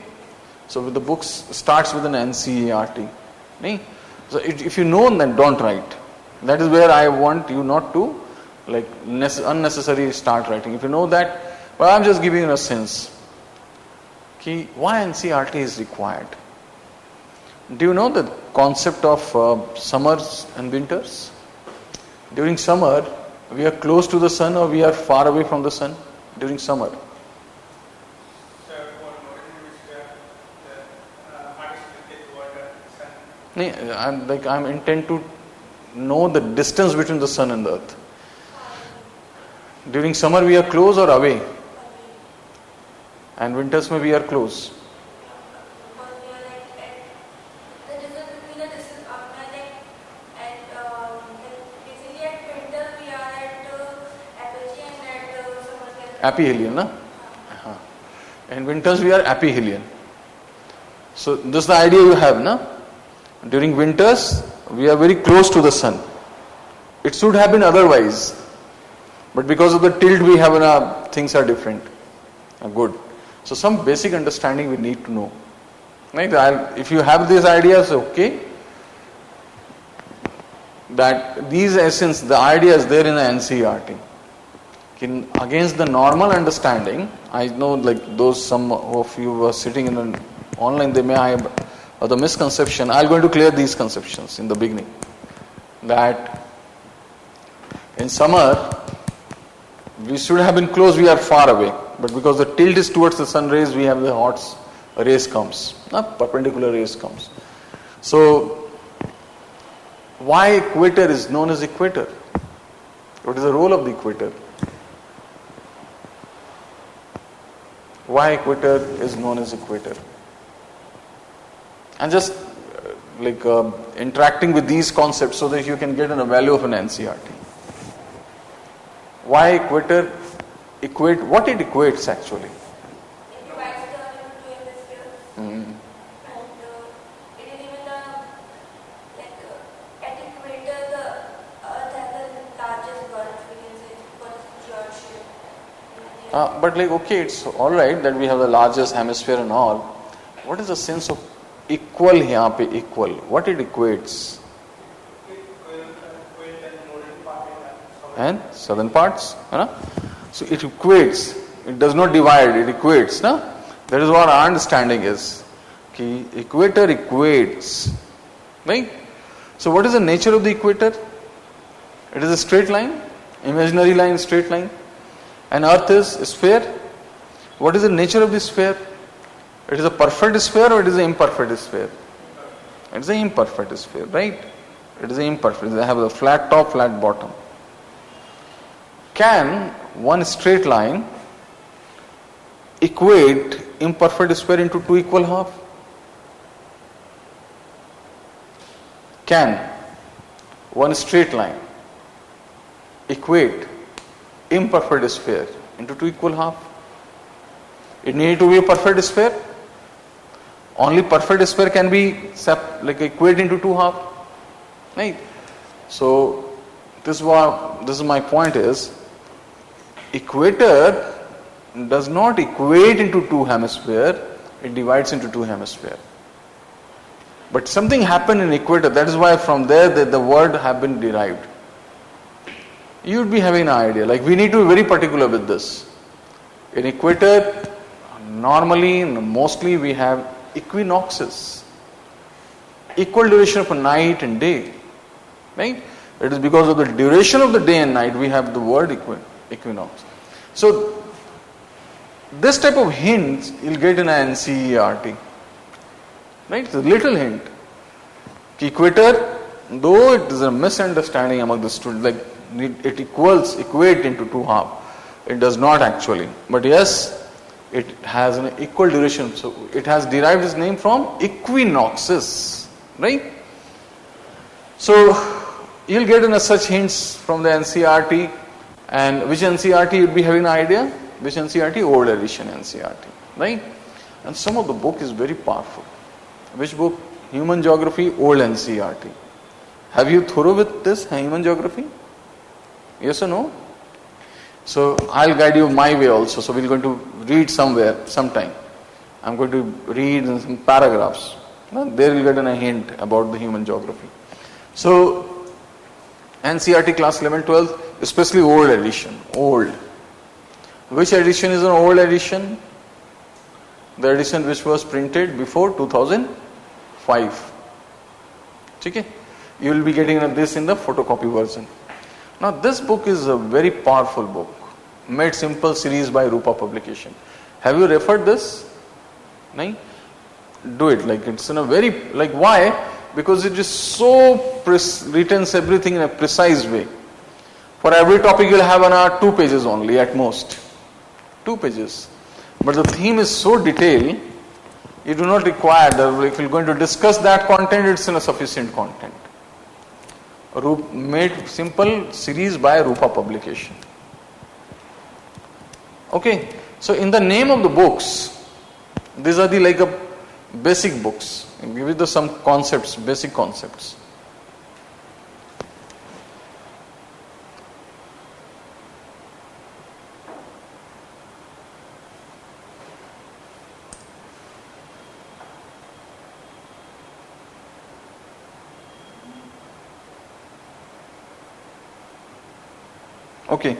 So the books starts with an NCERT. Right? So if you know, then don't write. That is where I want you not to unnecessarily start writing. If you know that, well, I'm just giving you a sense. Why NCERT is required? Do you know the concept of summers and winters? During summer, we are close to the sun or we are far away from the sun during summer. I'm intent to know the distance between the sun and the earth. During summer we are close or away? And winters may we are close. Aphelion, na? In winters we are aphelion. So this is the idea you have, na? During winters we are very close to the sun. It should have been otherwise, but because of the tilt we have, things are different. Good. So some basic understanding we need to know. Right? If you have these ideas, okay. That these essence, the idea is there in the NCERT. Against the normal understanding, I know some of you were sitting in an online, they may have the misconception. I'm going to clear these conceptions in the beginning. That in summer, we should have been close, we are far away. But because the tilt is towards the sun rays, we have the hot rays comes. Perpendicular rays comes. So, why equator is known as equator? What is the role of the equator? Why equator is known as equator? And just interacting with these concepts so that you can get a value of an NCERT. Why equator? What it equates actually? It divides the earth into two hemispheres. And it is even at equator, the earth has the largest gulf, we can say, for the geology. But okay, it's all right that we have the largest hemisphere and all. What is the sense of equal here? Equal. What it equates? And southern parts. So it equates. It does not divide. It equates. That is what our understanding is. Equator equates. Right? So what is the nature of the equator? It is a straight line. Imaginary line, straight line. And earth is a sphere. What is the nature of the sphere? It is a perfect sphere or it is an imperfect sphere? It is an imperfect sphere, right? It is an imperfect. They have a flat top, flat bottom. Can one straight line equate imperfect sphere into two equal halves? Can one straight line equate imperfect sphere into two equal halves? It needs to be a perfect sphere. Only perfect sphere can be equate into two halves, right? So this is my point is, equator does not equate into two hemisphere, it divides into two hemisphere. But something happened in equator, that is why from there the word have been derived. You would be having an idea, we need to be very particular with this. In equator, normally, mostly we have equinoxes, equal duration of a night and day, right? It is because of the duration of the day and night we have the word equinox. So this type of hints you'll get in an NCERT, right? It's a little hint. Equator, though it is a misunderstanding among the students, it equate into two halves. It does not actually, but yes, it has an equal duration. So it has derived its name from equinoxes, right? So you'll get such hints from the NCERT. And which NCERT you'd be having an idea? Which NCERT? Old edition NCERT, right? And some of the book is very powerful. Which book? Human Geography, old NCERT. Have you thorough with this Human Geography? Yes or no? So I'll guide you my way also. So we're going to read sometime. I'm going to read some paragraphs. There you'll get a hint about the Human Geography. So NCERT class 11, 12, especially old edition. Old. Which edition is an old edition? The edition which was printed before 2005. Okay? You will be getting this in the photocopy version. Now this book is a very powerful book. Made Simple series by Rupa Publication. Have you referred this? No? Do it. It's in a very, why? Because it is so written everything in a precise way. For every topic you will have 2 pages only at most. 2 pages. But the theme is so detailed, you do not require, if you are going to discuss that content, it's in a sufficient content. Made Simple series by Rupa Publication. Okay, so in the name of the books, these are the basic books. I'll give you some concepts, basic concepts. Okay.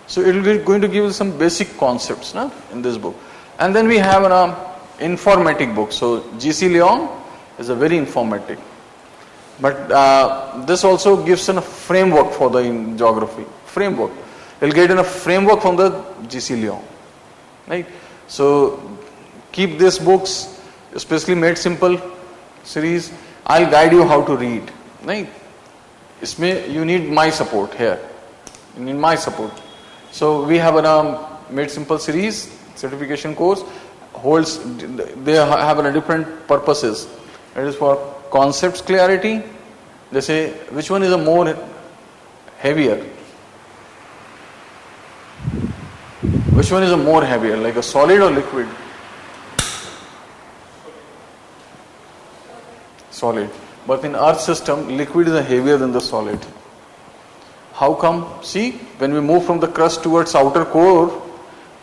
So it will be going to give you some basic concepts in this book. And then we have an informatic book. So G.C. Leong is a very informatic. But this also gives a framework for the geography. Framework. You'll get a framework from the G.C. Leong. Right? So keep these books, especially Made Simple series. I'll guide you how to read. Right? You need my support here. You need my support. So we have a Made Simple series Certification course holds, they have a different purposes. It is for concepts clarity. They say which one is a more heavier. Which one is a more heavier, like a solid or liquid? Solid. But in Earth system, liquid is heavier than the solid. How come? See, when we move from the crust towards outer core,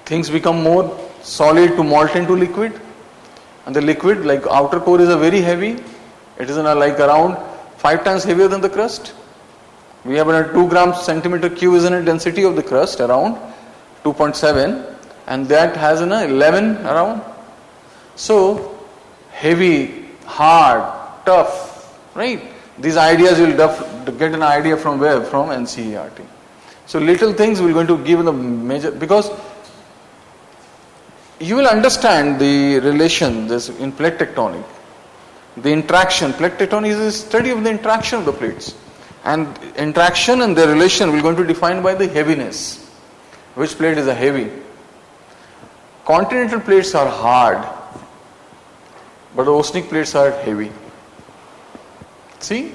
things become more solid to molten to liquid. And the liquid, like outer core, is a very heavy. It is like around 5 times heavier than the crust. We have a 2 grams centimeter cube is a density of the crust around 2.7, and that has an 11 around. So heavy, hard, tough, right? These ideas you will get an idea from where? From NCERT. So little things we're going to give the major, because you will understand the relation this in plate tectonic. The interaction, plate tectonic is a study of the interaction of the plates. And interaction and their relation we're going to define by the heaviness. Which plate is a heavy? Continental plates are hard, but the oceanic plates are heavy. See?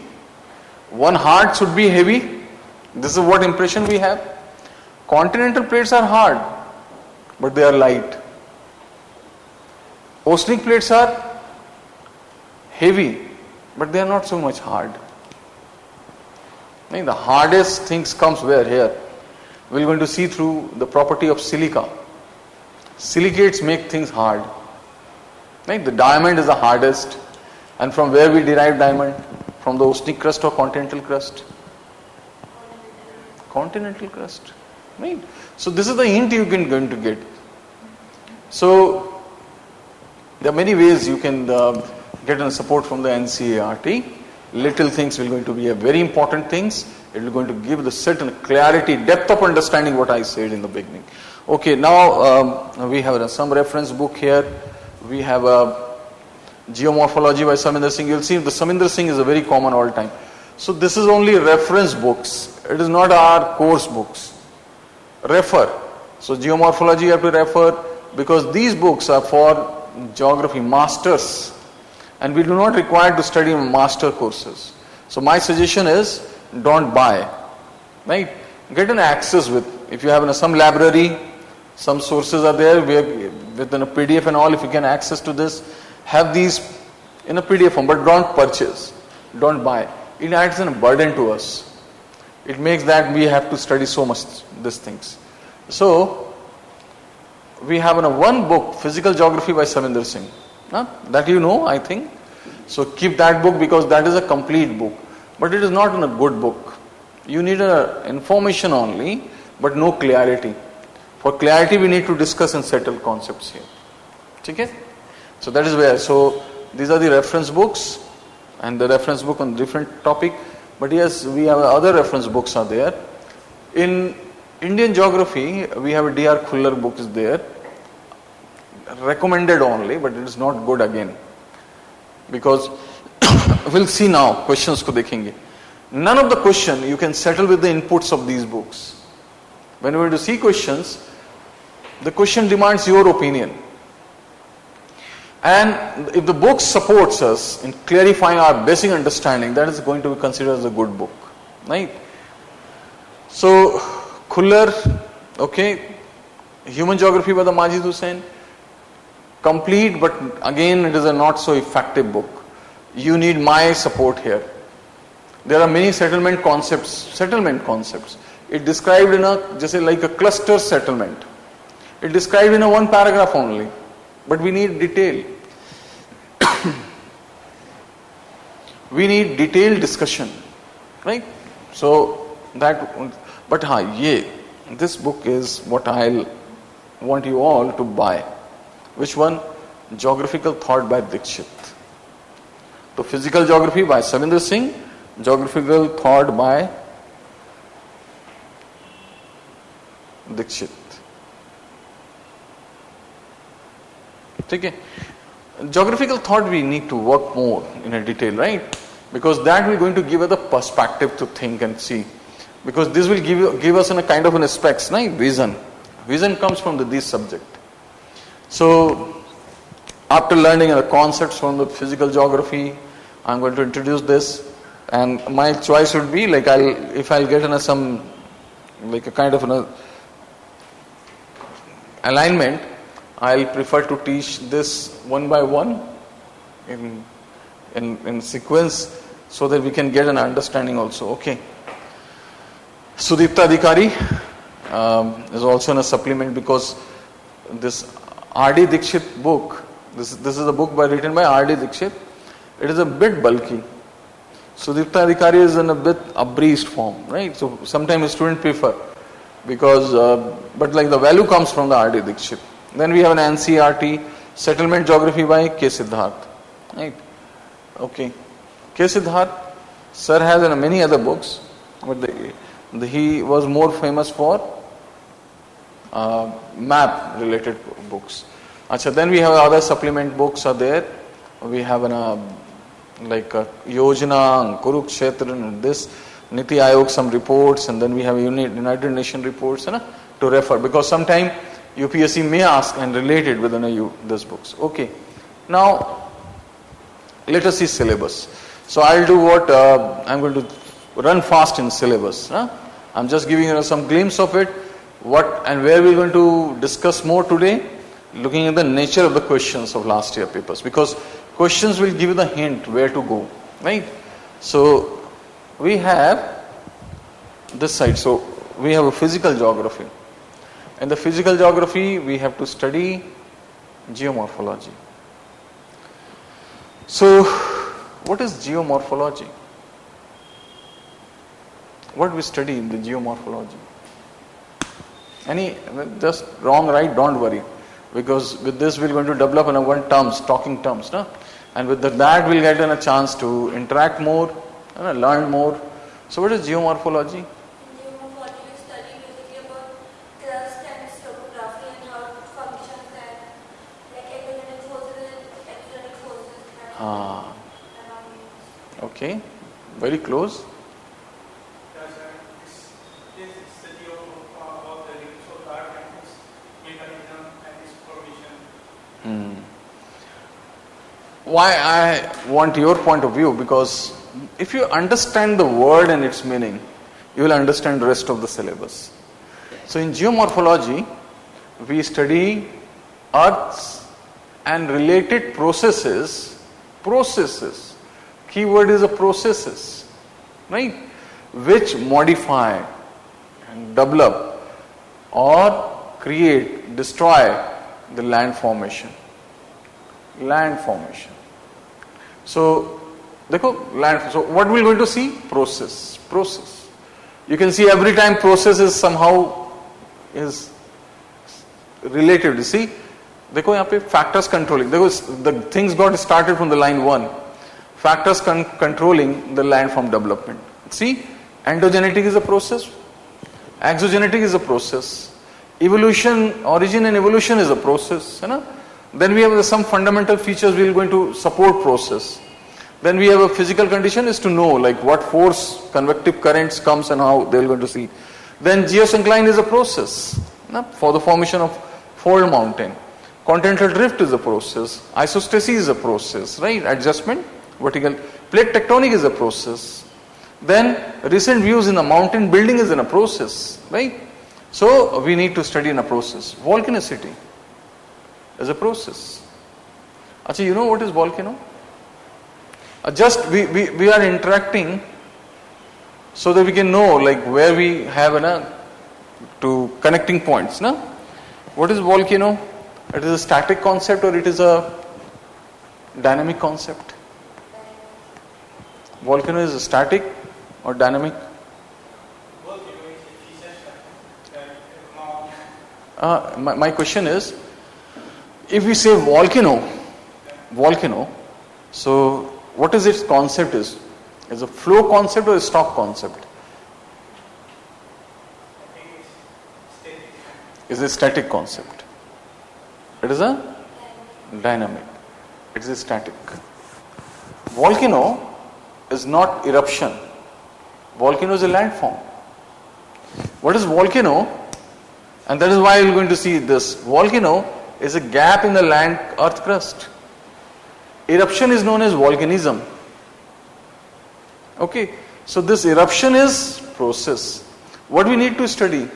One hard should be heavy. This is what impression we have. Continental plates are hard, but they are light. Oceanic plates are heavy, but they are not so much hard. The hardest things comes where? Here. We're going to see through the property of silica. Silicates make things hard. Right? The diamond is the hardest. And from where we derive diamond? From the oceanic crust or continental crust? Continental crust. Right? So this is the hint you can going to get. So there are many ways you can get support from the NCERT. Little things will going to be a very important things. It will going to give the certain clarity, depth of understanding what I said in the beginning. Okay, now we have some reference book here. We have a Geomorphology by Saminder Singh. You'll see the Saminder Singh is a very common all time. So this is only reference books. It is not our course books. Refer. So Geomorphology you have to refer, because these books are for geography masters. And we do not require to study master courses. So my suggestion is, don't buy. Right? Get an access with. If you have some library, some sources are there within a PDF and all. If you can access to this, have these in a PDF form, but don't purchase. Don't buy. It adds a burden to us. It makes that we have to study so much these things. So we have one book, Physical Geography by Saminder Singh. That you know, I think. So keep that book, because that is a complete book. But it is not a good book. You need information only, but no clarity. For clarity, we need to discuss and settle concepts here. Okay? So that is where. So these are the reference books, and the reference book on different topic. But yes, we have other reference books are there. In Indian geography, we have a D.R. Khuller book is there. Recommended only, but it is not good again, because we'll see now questions ko dekhenge. None of the question you can settle with the inputs of these books. When we are to see questions, the question demands your opinion, and if the book supports us in clarifying our basic understanding, that is going to be considered as a good book, right? So Khuller, okay, Human Geography by the Majid Hussain. Complete, but again it is a not so effective book. You need my support here. There are many settlement concepts. It described in just like a cluster settlement. It described in a one paragraph only, but we need detail. We need detailed discussion, right? So that, but this book is what I'll want you all to buy. Which one? Geographical Thought by Dikshit. So Physical Geography by Saminder Singh, Geographical Thought by Dikshit. Okay. Geographical thought we need to work more in a detail, right? Because that we're going to give us the perspective to think and see. Because this will give us in a kind of an aspects, right? Vision. Vision comes from this subject. So, after learning the concepts from the physical geography, I'm going to introduce this, and my choice would be like if I'll get in some like a kind of an alignment, I'll prefer to teach this one by one in sequence so that we can get an understanding also. Okay. Sudipta Adhikari is also in a supplement because this R.D. Dikshit book, this is a book written by R.D. Dikshit. It is a bit bulky. Sudipta Adhikari is in a bit abridged form, right? So sometimes students prefer because, but like the value comes from the R.D. Dikshit. Then we have an NCERT Settlement Geography by K. Siddharth, right? Okay. K. Siddharth, sir has many other books, but he was more famous for map related books. Achha, then we have other supplement books are there. We have like Yojana, Kurukshetra, and this Niti Ayog, some reports, and then we have United Nations reports to refer, because sometime UPSC may ask and relate it within these books. Okay. Now let us see syllabus. So I'll do what I'm going to run fast in syllabus. I'm just giving you some glimpse of it, what and where we're going to discuss more today, looking at the nature of the questions of last year papers, because questions will give you the hint where to go, right? So we have this side. So we have a physical geography. In the physical geography, we have to study geomorphology. So what is geomorphology? What we study in the geomorphology? Just wrong, right? Don't worry, because with this we're going to develop talking terms, no? And with that we'll get a chance to interact more, learn more. So what is geomorphology? In geomorphology, we study basically about crust and topography and how it functions, and like epigenic forces and exogenic forces. Okay, very close. Why I want your point of view? Because if you understand the word and its meaning, you will understand the rest of the syllabus. So in geomorphology, we study earths and related processes. Keyword is a processes, right? Which modify and develop or create, destroy the land formation. So, so what we're going to see? Process. You can see every time process is somehow is related. You see, देखो यहाँ पे factors controlling. देखो the things got started from the line 1. Factors controlling the land form development. See, endogenetic is a process. Exogenetic is a process. Evolution, origin and evolution is a process. Then we have some fundamental features we are going to support process. Then we have a physical condition is to know like what force convective currents comes and how they are going to see. Then geosyncline is a process for the formation of fold mountain. Continental drift is a process. Isostasis is a process, right? Adjustment, vertical. Plate tectonic is a process. Then recent views in the mountain building is in a process, right? So we need to study in a process. Volcanicity is a process. Achha, you know what is volcano? Just we are interacting so that we can know like where we have to connecting points. No? What is volcano? It is a static concept or it is a dynamic concept? Volcano is static or dynamic? My question is, if we say volcano, so what is its concept is? Is a flow concept or a stock concept? Is a static concept. It is a dynamic. It is a static. Volcano is not eruption. Volcano is a landform. What is volcano? And that is why we are going to see this. Volcano is a gap in the land earth crust. Eruption is known as volcanism. Okay, so this eruption is process. What we need to study?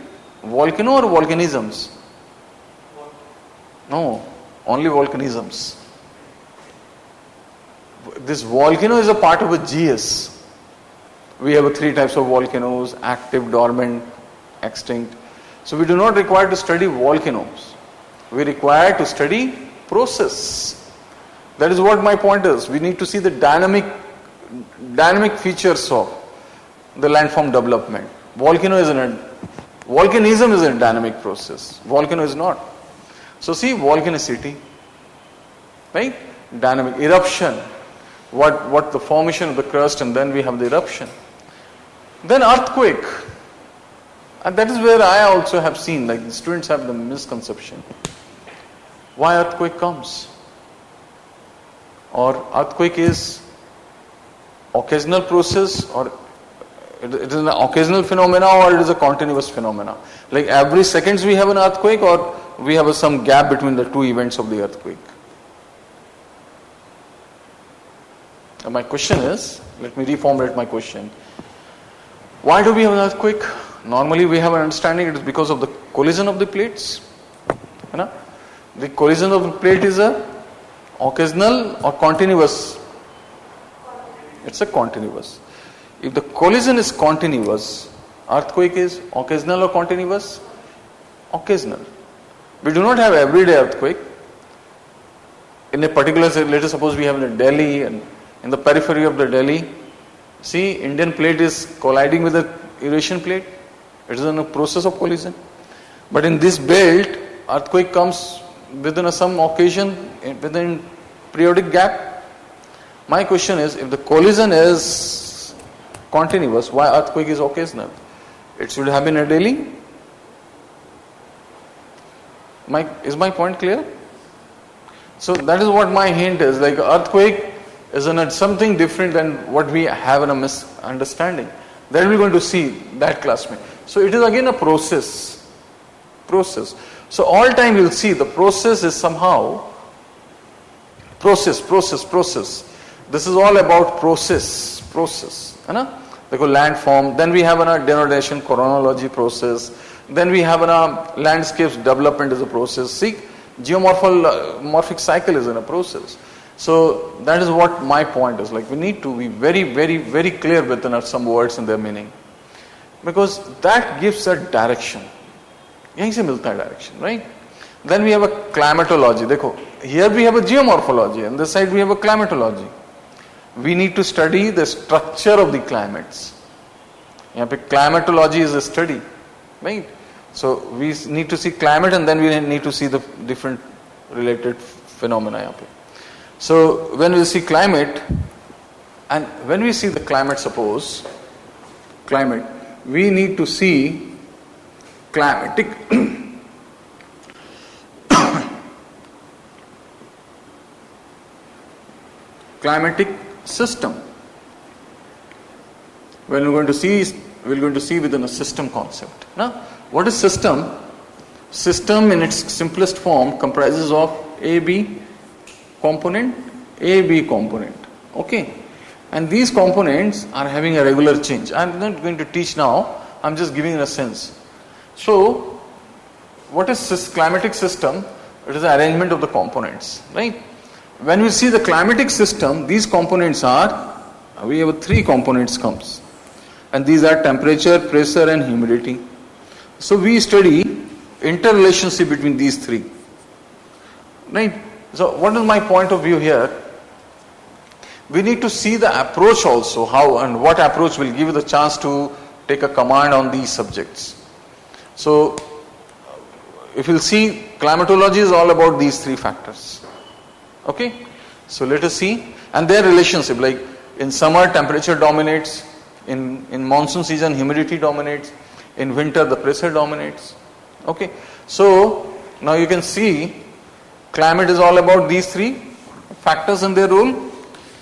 Volcano or volcanisms? No, only volcanisms. This volcano is a part of a GS. We have three types of volcanoes: active, dormant, extinct. So we do not require to study volcanoes. We require to study process. That is what my point is. We need to see the dynamic features of the landform development. Volcanism is a dynamic process. Volcano is not. So see, volcanicity, right? Dynamic eruption. What the formation of the crust, and then we have the eruption. Then earthquake. And that is where I also have seen, like the students have the misconception. Why earthquake comes? Or earthquake is occasional process, or it is an occasional phenomena, or it is a continuous phenomena. Like every seconds we have an earthquake, or we have some gap between the two events of the earthquake. And my question is, let me reformulate my question. Why do we have an earthquake? Normally we have an understanding it is because of the collision of the plates. The collision of the plate is a occasional or continuous? It's a continuous. If the collision is continuous, earthquake is occasional or continuous? Occasional. We do not have everyday earthquake. In a particular, let us suppose we have in Delhi, and in the periphery of the Delhi, see, Indian plate is colliding with the Eurasian plate. It is in a process of collision. But in this belt, earthquake comes within some occasion, within periodic gap. My question is, if the collision is continuous, why earthquake is occasional? It should have been a daily. Is my point clear? So that is what my hint is. Like earthquake is something different than what we have in a misunderstanding. Then we're going to see that classmate. So it is again a process. So all time you'll see the process is somehow process. This is all about process. Like a landform. Then we have a denudation chronology process. Then we have a landscapes development as a process. See, geomorphic cycle is in a process. So that is what my point is. Like we need to be very, very, very clear within some words and their meaning, because that gives a direction. यहीं से मिलता है direction, right? Then we have a climatology. देखो, here we have a geomorphology, and this side we have a climatology. We need to study the structure of the climates. यहाँ पे climatology is a study, right? So we need to see climate, and then we need to see the different related phenomena यहाँ पे. So when we see climate, and when we see the climate, we need to see climatic system. When we're going to see within a system concept. Now, what is system? System in its simplest form comprises of AB component. Okay, and these components are having a regular change. I'm not going to teach now. I'm just giving a sense. So, what is climatic system? It is the arrangement of the components, right? When we see the climatic system, these components are, we have three components comes, and these are temperature, pressure, and humidity. So we study interrelationship between these three, right? So what is my point of view here? We need to see the approach also, how and what approach will give you the chance to take a command on these subjects. So if you'll see, climatology is all about these three factors. Okay, so let us see, and their relationship. Like in summer, temperature dominates. In monsoon season, humidity dominates. In winter, the pressure dominates. Okay, so now you can see, climate is all about these three factors and their role.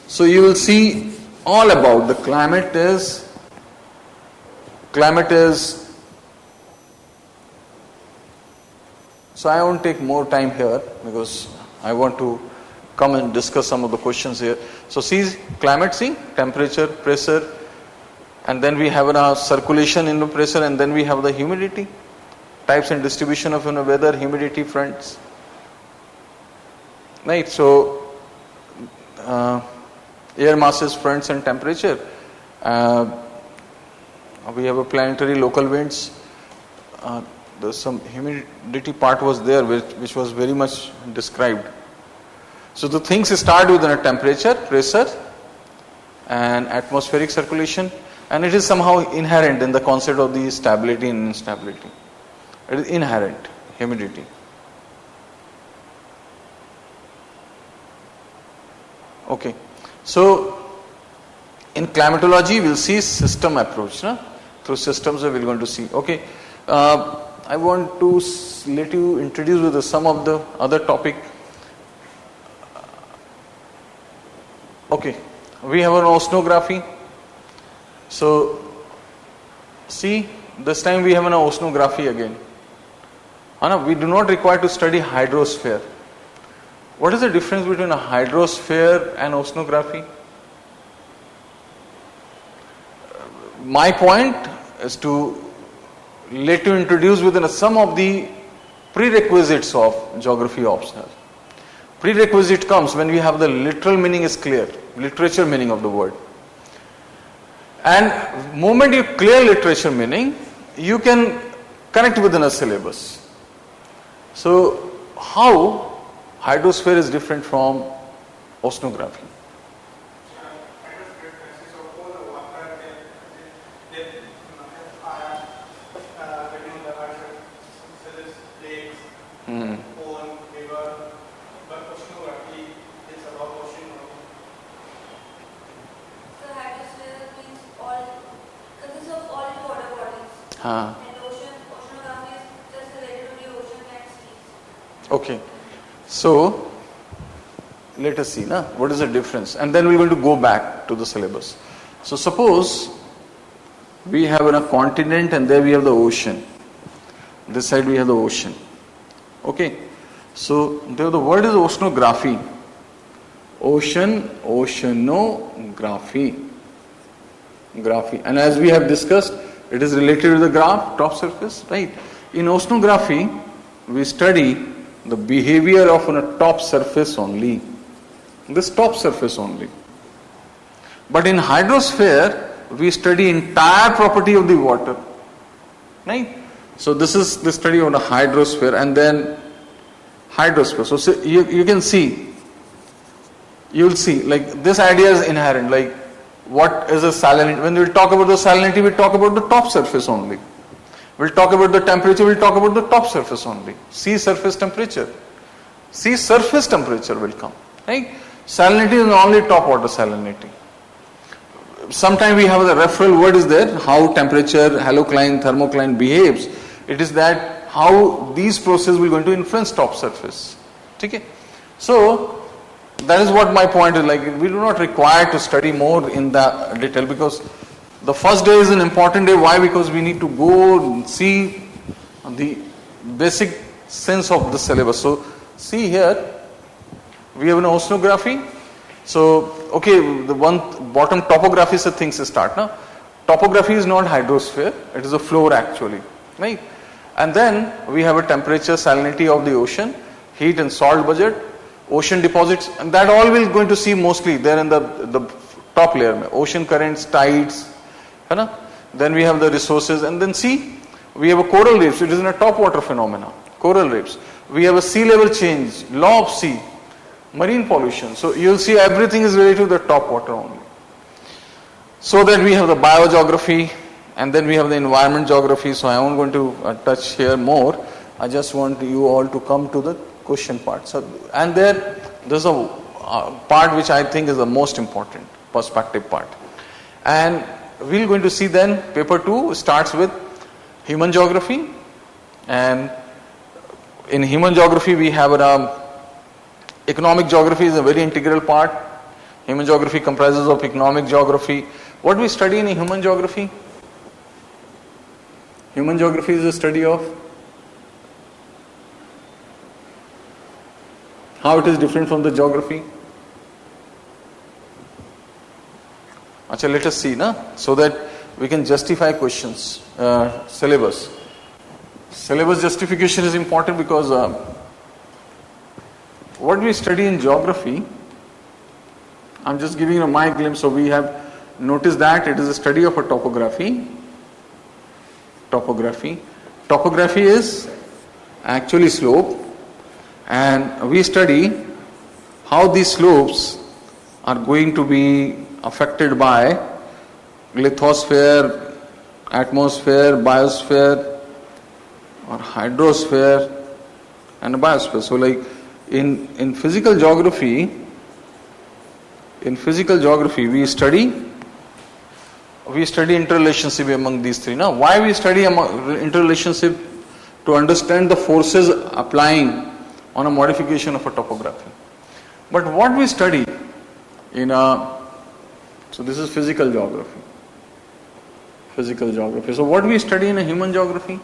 So you will see all about the climate is So I won't take more time here because I want to come and discuss some of the questions here. So see climate, see temperature, pressure, and then we have a circulation in the pressure, and then we have the humidity, types and distribution of weather, humidity fronts. Right, so air masses, fronts and temperature. We have a planetary local winds. There's some humidity part was there which was very much described. So the things start with a temperature, pressure and atmospheric circulation, and it is somehow inherent in the concept of the stability and instability. It is inherent, humidity. Okay, so in climatology we'll see system approach, no? Through systems we're going to see. Okay, I want to let you introduce with some of the other topic. Okay, we have an oceanography. So see, this time we have an oceanography again. We do not require to study hydrosphere. What is the difference between a hydrosphere and oceanography? My point is to let you introduce within some of the prerequisites of geography optional. Prerequisite comes when we have the literal meaning is clear, literature meaning of the word. And moment you clear literature meaning, you can connect within a syllabus. So how hydrosphere is different from oceanography? And oceanography is just related to the ocean and seas. Okay, so let us see what is the difference, and then we're going to go back to the syllabus. So suppose we have a continent and there we have the ocean. This side we have the ocean. Okay, so there the word is oceanography. Ocean, oceanography. Graphy. And as we have discussed, it is related to the graph, top surface, right? In oceanography, we study the behavior of a top surface only. This top surface only. But in hydrosphere, we study entire property of the water. Right? So this is the study on the hydrosphere, and then hydrosphere. So you can see, you will see, like this idea is inherent, like what is a salinity? When we talk about the salinity, we talk about the top surface only. We'll talk about the temperature, we'll talk about the top surface only. Sea surface temperature. Sea surface temperature will come. Right? Salinity is only top water salinity. Sometimes we have the referral word is there, how temperature, halocline, thermocline behaves. It is that how these processes will going to influence top surface. Okay? So that is what my point is, like we do not require to study more in the detail, because the first day is an important day. Why? Because we need to go and see the basic sense of the syllabus. So see here, we have an oceanography. So okay, the one bottom topography is the things to start now. Topography is not hydrosphere, it is a floor actually, right? And then we have a temperature, salinity of the ocean, heat and salt budget, ocean deposits, and that all we're going to see mostly there in the top layer. Ocean currents, tides, then we have the resources, and then see, we have a coral reefs, it is in a top water phenomena, coral reefs. We have a sea level change, law of sea, marine pollution. So you'll see everything is related to the top water only. So that we have the biogeography, and then we have the environment geography. So I am going to touch here more. I just want you all to come to the question part. So, and there's a part which I think is the most important, perspective part. And we're going to see then paper 2 starts with human geography, and in human geography we have economic geography is a very integral part. Human geography comprises of economic geography. What we study in human geography? Human geography is a study of How it is different from the geography? Acha, let us see, na? So that we can justify questions, syllabus. Syllabus justification is important because what we study in geography, I'm just giving you my glimpse. So we have noticed that it is a study of a topography. Topography is actually slope, and we study how these slopes are going to be affected by lithosphere, atmosphere, biosphere, or hydrosphere and biosphere. So like in physical geography, we study interrelationship among these three. Now, why we study interrelationship? To understand the forces applying on a modification of a topography. But what we study so this is physical geography. So what we study in a human geography?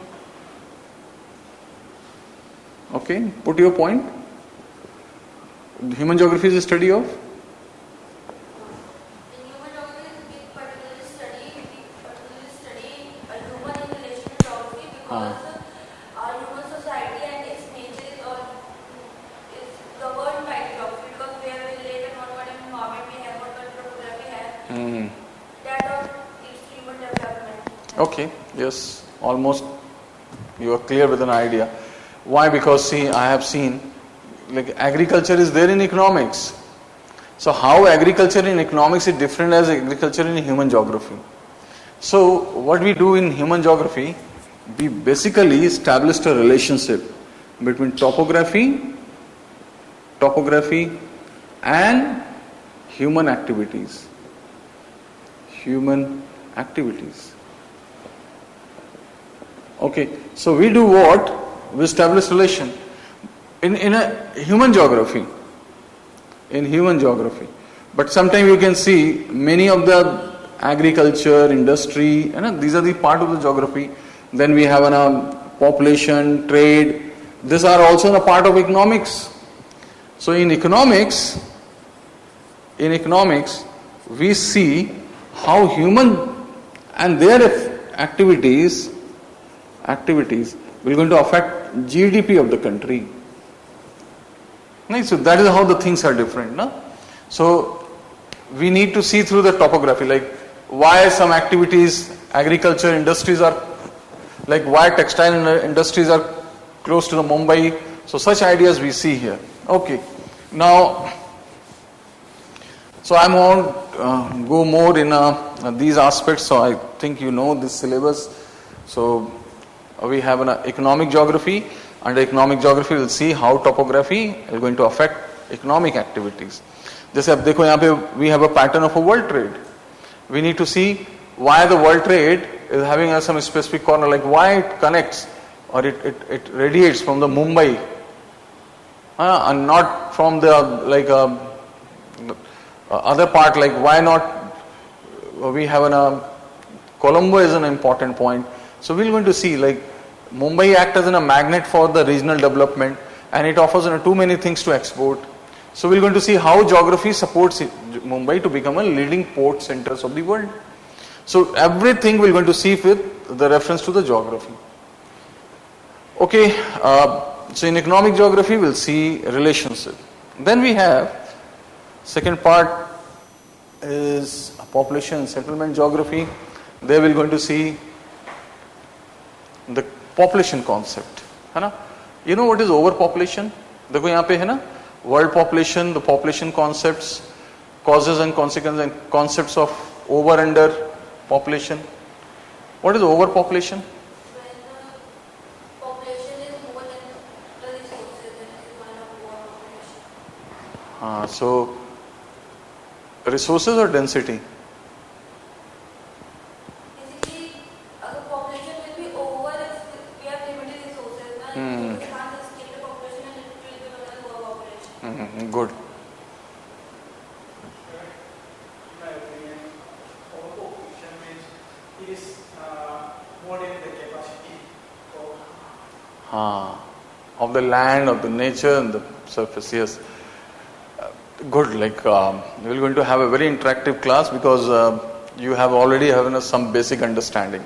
Okay, put your point. Human geography is a study of? In human geography, we particularly study a human in relation to geography because our human society and its nature is governed by geography because where we live and what kind of environment we have, what kind of topography we have, that all leads to human development. Okay, yes, almost you are clear with an idea. Why? Because see, I have seen like agriculture is there in economics. So how agriculture in economics is different as agriculture in human geography? So what we do in human geography, we basically established a relationship between topography and human activities. Okay, so we do what? We establish relation in a human geography. But sometimes you can see many of the agriculture, industry, these are the part of the geography. Then we have population, trade. These are also a part of economics. So in economics, we see how human and their activities will going to affect GDP of the country. So that is how the things are different. No? So we need to see through the topography, like why some activities, agriculture, industries are, like why textile industries are close to the Mumbai. So such ideas we see here. Okay. Now, so I won't go more in these aspects. So I think you know this syllabus. So we have an economic geography. Under economic geography, we'll see how topography is going to affect economic activities. जैसे अब देखो यहाँ पे we have a pattern of a world trade. We need to see why the world trade is having some specific corner, like why it connects or it radiates from the Mumbai and not from the other part, like why not we have Colombo is an important point. So we're going to see like Mumbai acts as a magnet for the regional development and it offers too many things to export. So we're going to see how geography supports Mumbai to become a leading port centers of the world. So everything we're going to see with the reference to the geography. Okay, so in economic geography we'll see relationship. Then we have second part is population settlement geography. There we're going to see the population concept, है ना? You know what is overpopulation? देखो यहाँ पे है ना, world population, the population concepts, causes and consequences and concepts of over under population. What is overpopulation? When the population is more than the resources, then it is one of overpopulation. So resources or density? Basically, the population will be over if we have limited resources. Now, if we can't sustain the population, and it will become an overpopulation. Good. In my opinion, overpopulation means is more than the capacity. So of the land, of the nature and the surface. Yes. Good. Like we're going to have a very interactive class because you have already having some basic understanding.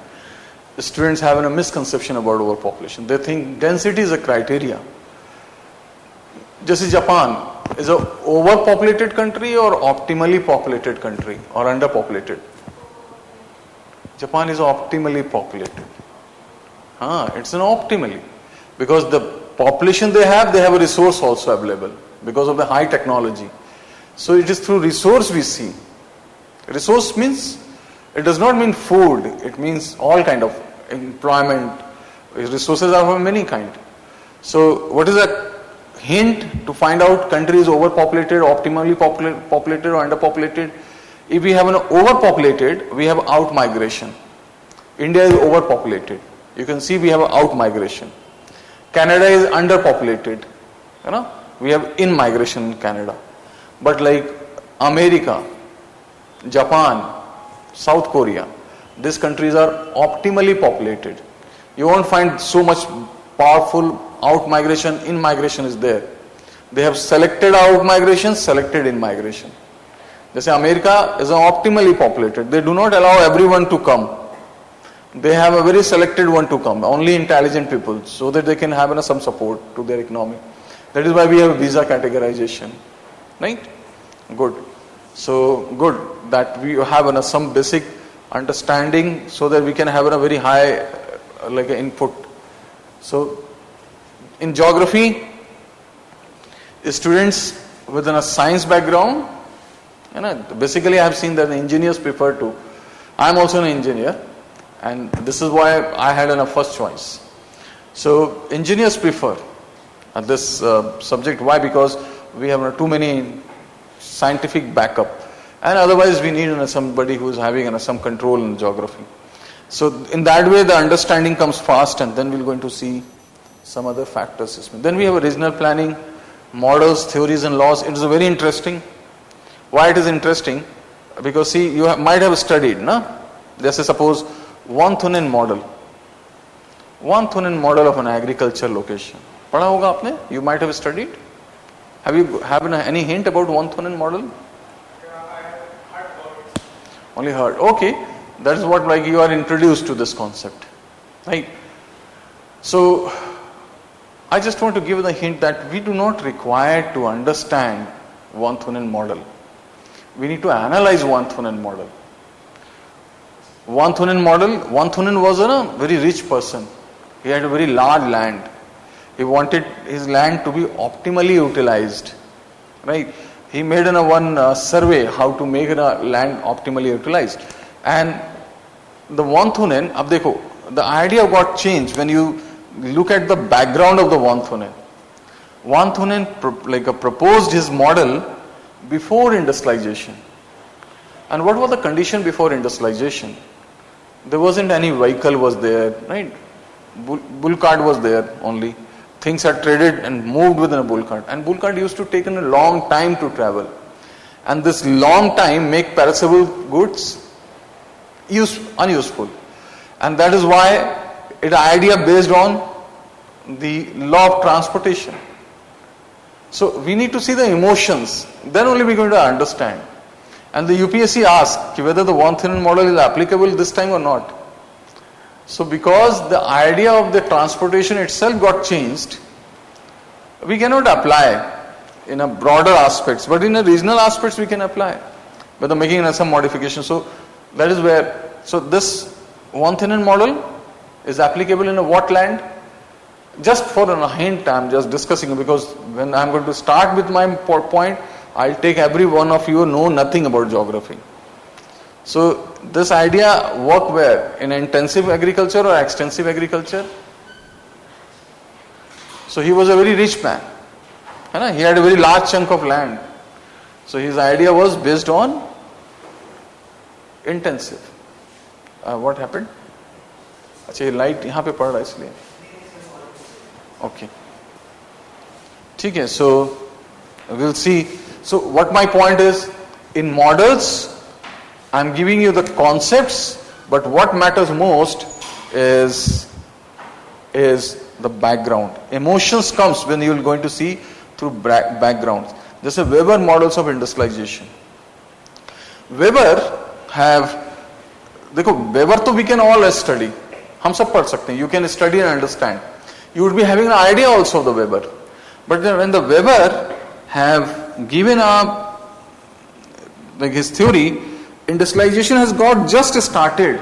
The students have a misconception about overpopulation. They think density is a criteria. Just as Japan is an overpopulated country or optimally populated country or underpopulated. Japan is optimally populated. It's an optimally because the population they have a resource also available because of the high technology. So it is through resource we see. Resource means, it does not mean food, it means all kind of employment. Resources are of many kind. So what is a hint to find out country is overpopulated, optimally populated or underpopulated? If we have an overpopulated, we have out migration. India is overpopulated. You can see we have out migration. Canada is underpopulated. We have in migration in Canada. But like America, Japan, South Korea, these countries are optimally populated. You won't find so much powerful out migration, in migration is there. They have selected out migration, selected in migration. They say America is optimally populated. They do not allow everyone to come. They have a very selected one to come, only intelligent people, so that they can have some support to their economy. That is why we have visa categorization. Right? Good. So good that we have some basic understanding so that we can have a very high input. So in geography, students within a science background, basically I have seen that the engineers prefer to. I am also an engineer and this is why I had a first choice. So engineers prefer this subject. Why? Because we have too many scientific backup, and otherwise we need somebody who is having some control in geography. So in that way the understanding comes fast, and then we're going to see some other factors. Then we have a regional planning, models, theories and laws. It is very interesting. Why it is interesting? Because see, you might have studied, let's say suppose Van Thunen model. Van Thunen model of an agriculture location. Padha hoga aapne? You might have studied. Have you any hint about Van Thunen model? Yeah, I have heard about it. Only heard. Okay, that is what you are introduced to this concept, right? So I just want to give the hint that we do not require to understand Van Thunen model. We need to analyze Van Thunen model. Van Thunen was a very rich person. He had a very large land. He wanted his land to be optimally utilized, right? He made one survey how to make land optimally utilized. And the Van Thunen, ab dekho, the idea got changed when you look at the background of the Van Thunen. Van Thunen proposed his model before industrialization. And what was the condition before industrialization? There wasn't any vehicle was there, right? Bull cart was there only. Things are traded and moved within a bull cart. And bull cart used to take a long time to travel. And this long time make perishable goods unuseful. And that is why it idea based on the law of transportation. So we need to see the emotions. Then only we are going to understand. And the UPSC asked whether the Van Thunen model is applicable this time or not. So because the idea of the transportation itself got changed, we cannot apply in a broader aspects, but in a regional aspects we can apply by making some modification. So that is where, so this Van Thunen model is applicable in a what land? Just for a hint, I am just discussing, because when I am going to start with my point, I'll take every one of you know nothing about geography. So this idea work where? In intensive agriculture or extensive agriculture? So he was a very rich man. He had a very large chunk of land. So his idea was based on intensive. What happened? अच्छा ये light यहाँ पे पड़ रहा है इसलिए. Okay. ठीक है. So we'll see. So what my point is, in models, I'm giving you the concepts, but what matters most is the background. Emotions comes when you are going to see through backgrounds. जैसे Weber models of industrialization. Weber have, देखो Weber तो we can all study, हम सब पढ़ सकते हैं. You can study and understand. You would be having an idea also of the Weber. But then when the Weber have given a, like his theory, industrialization has got just started,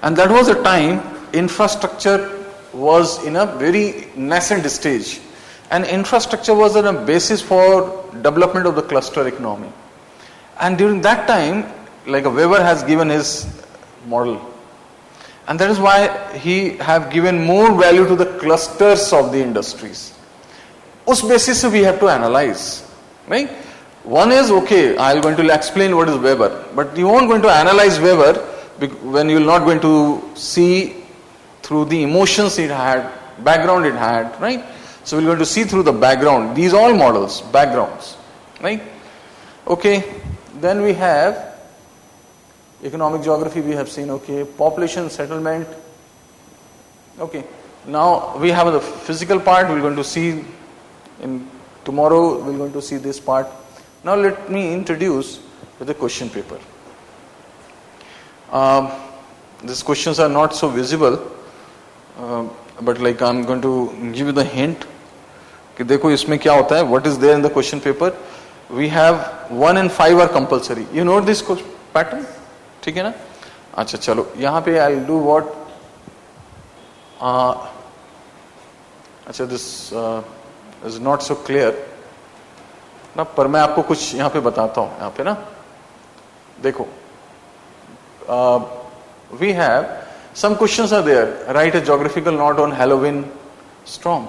and that was a time infrastructure was in a very nascent stage, and infrastructure was a basis for development of the cluster economy. And during that time, like a Weber has given his model, and that is why he have given more value to the clusters of the industries. Us basis we have to analyze, right? One is, okay, I am going to explain what is Weber, but you aren't going to analyze Weber when you are not going to see through the emotions it had, background it had, right? So we are going to see through the background. These all models, backgrounds, right? Okay, then we have economic geography, we have seen, okay, population settlement. Okay, now we have the physical part, we are going to see in tomorrow, we are going to see this part. Now let me introduce with the question paper. These questions are not so visible, but like I am going to give you the hint कि देखो इसमें क्या होता है. What is there in the question paper? We have 1 and 5 are compulsory. You know this pattern? ठीक है ना? अच्छा चलो यहाँ पे I'll do what? अच्छा this is not so clear ना, पर मैं आपको कुछ यहाँ पे बताता हूँ. यहाँ पे ना देखो, we have some questions are there. Write a geographical note on Halloween storm.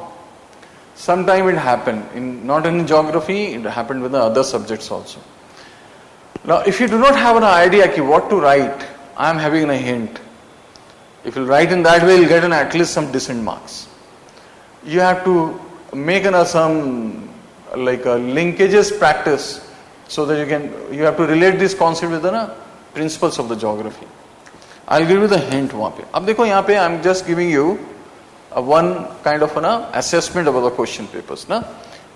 Sometime it happened in, not in geography, it happened with the other subjects also. Now if you do not have an idea ki what to write, I am having a hint. If you write in that way, you'll get at least some decent marks. You have to make some like a linkages practice so that you have to relate this concept with the principles of the geography. I'll give you the hint वहाँ पे. अब देखो यहाँ पे I'm just giving you one kind of an assessment about the question papers ना.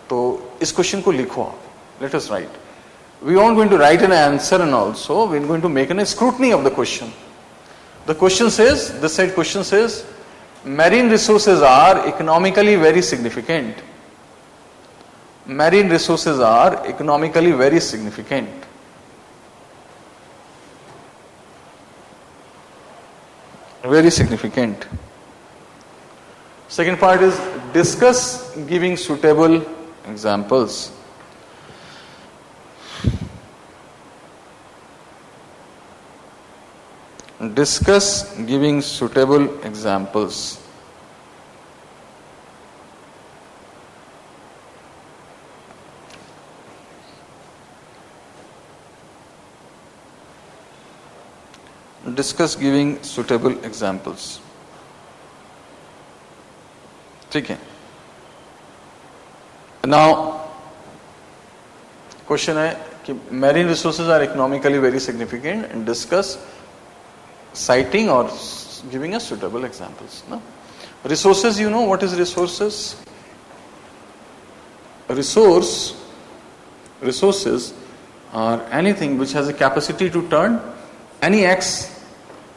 तो इस question को लिखो आप. Let us write. We aren't going to write an answer, and also we're going to make a scrutiny of the question. The question says, the said question says, marine resources are economically very significant. Marine resources are economically very significant. Very significant. Second part is discuss giving suitable examples. Discuss giving suitable examples. Discuss giving suitable examples. ठीक है. Now question है कि marine resources are economically very significant, and discuss citing or giving us suitable examples. No? Resources, you know what is resources? Resources are anything which has a capacity to turn, any X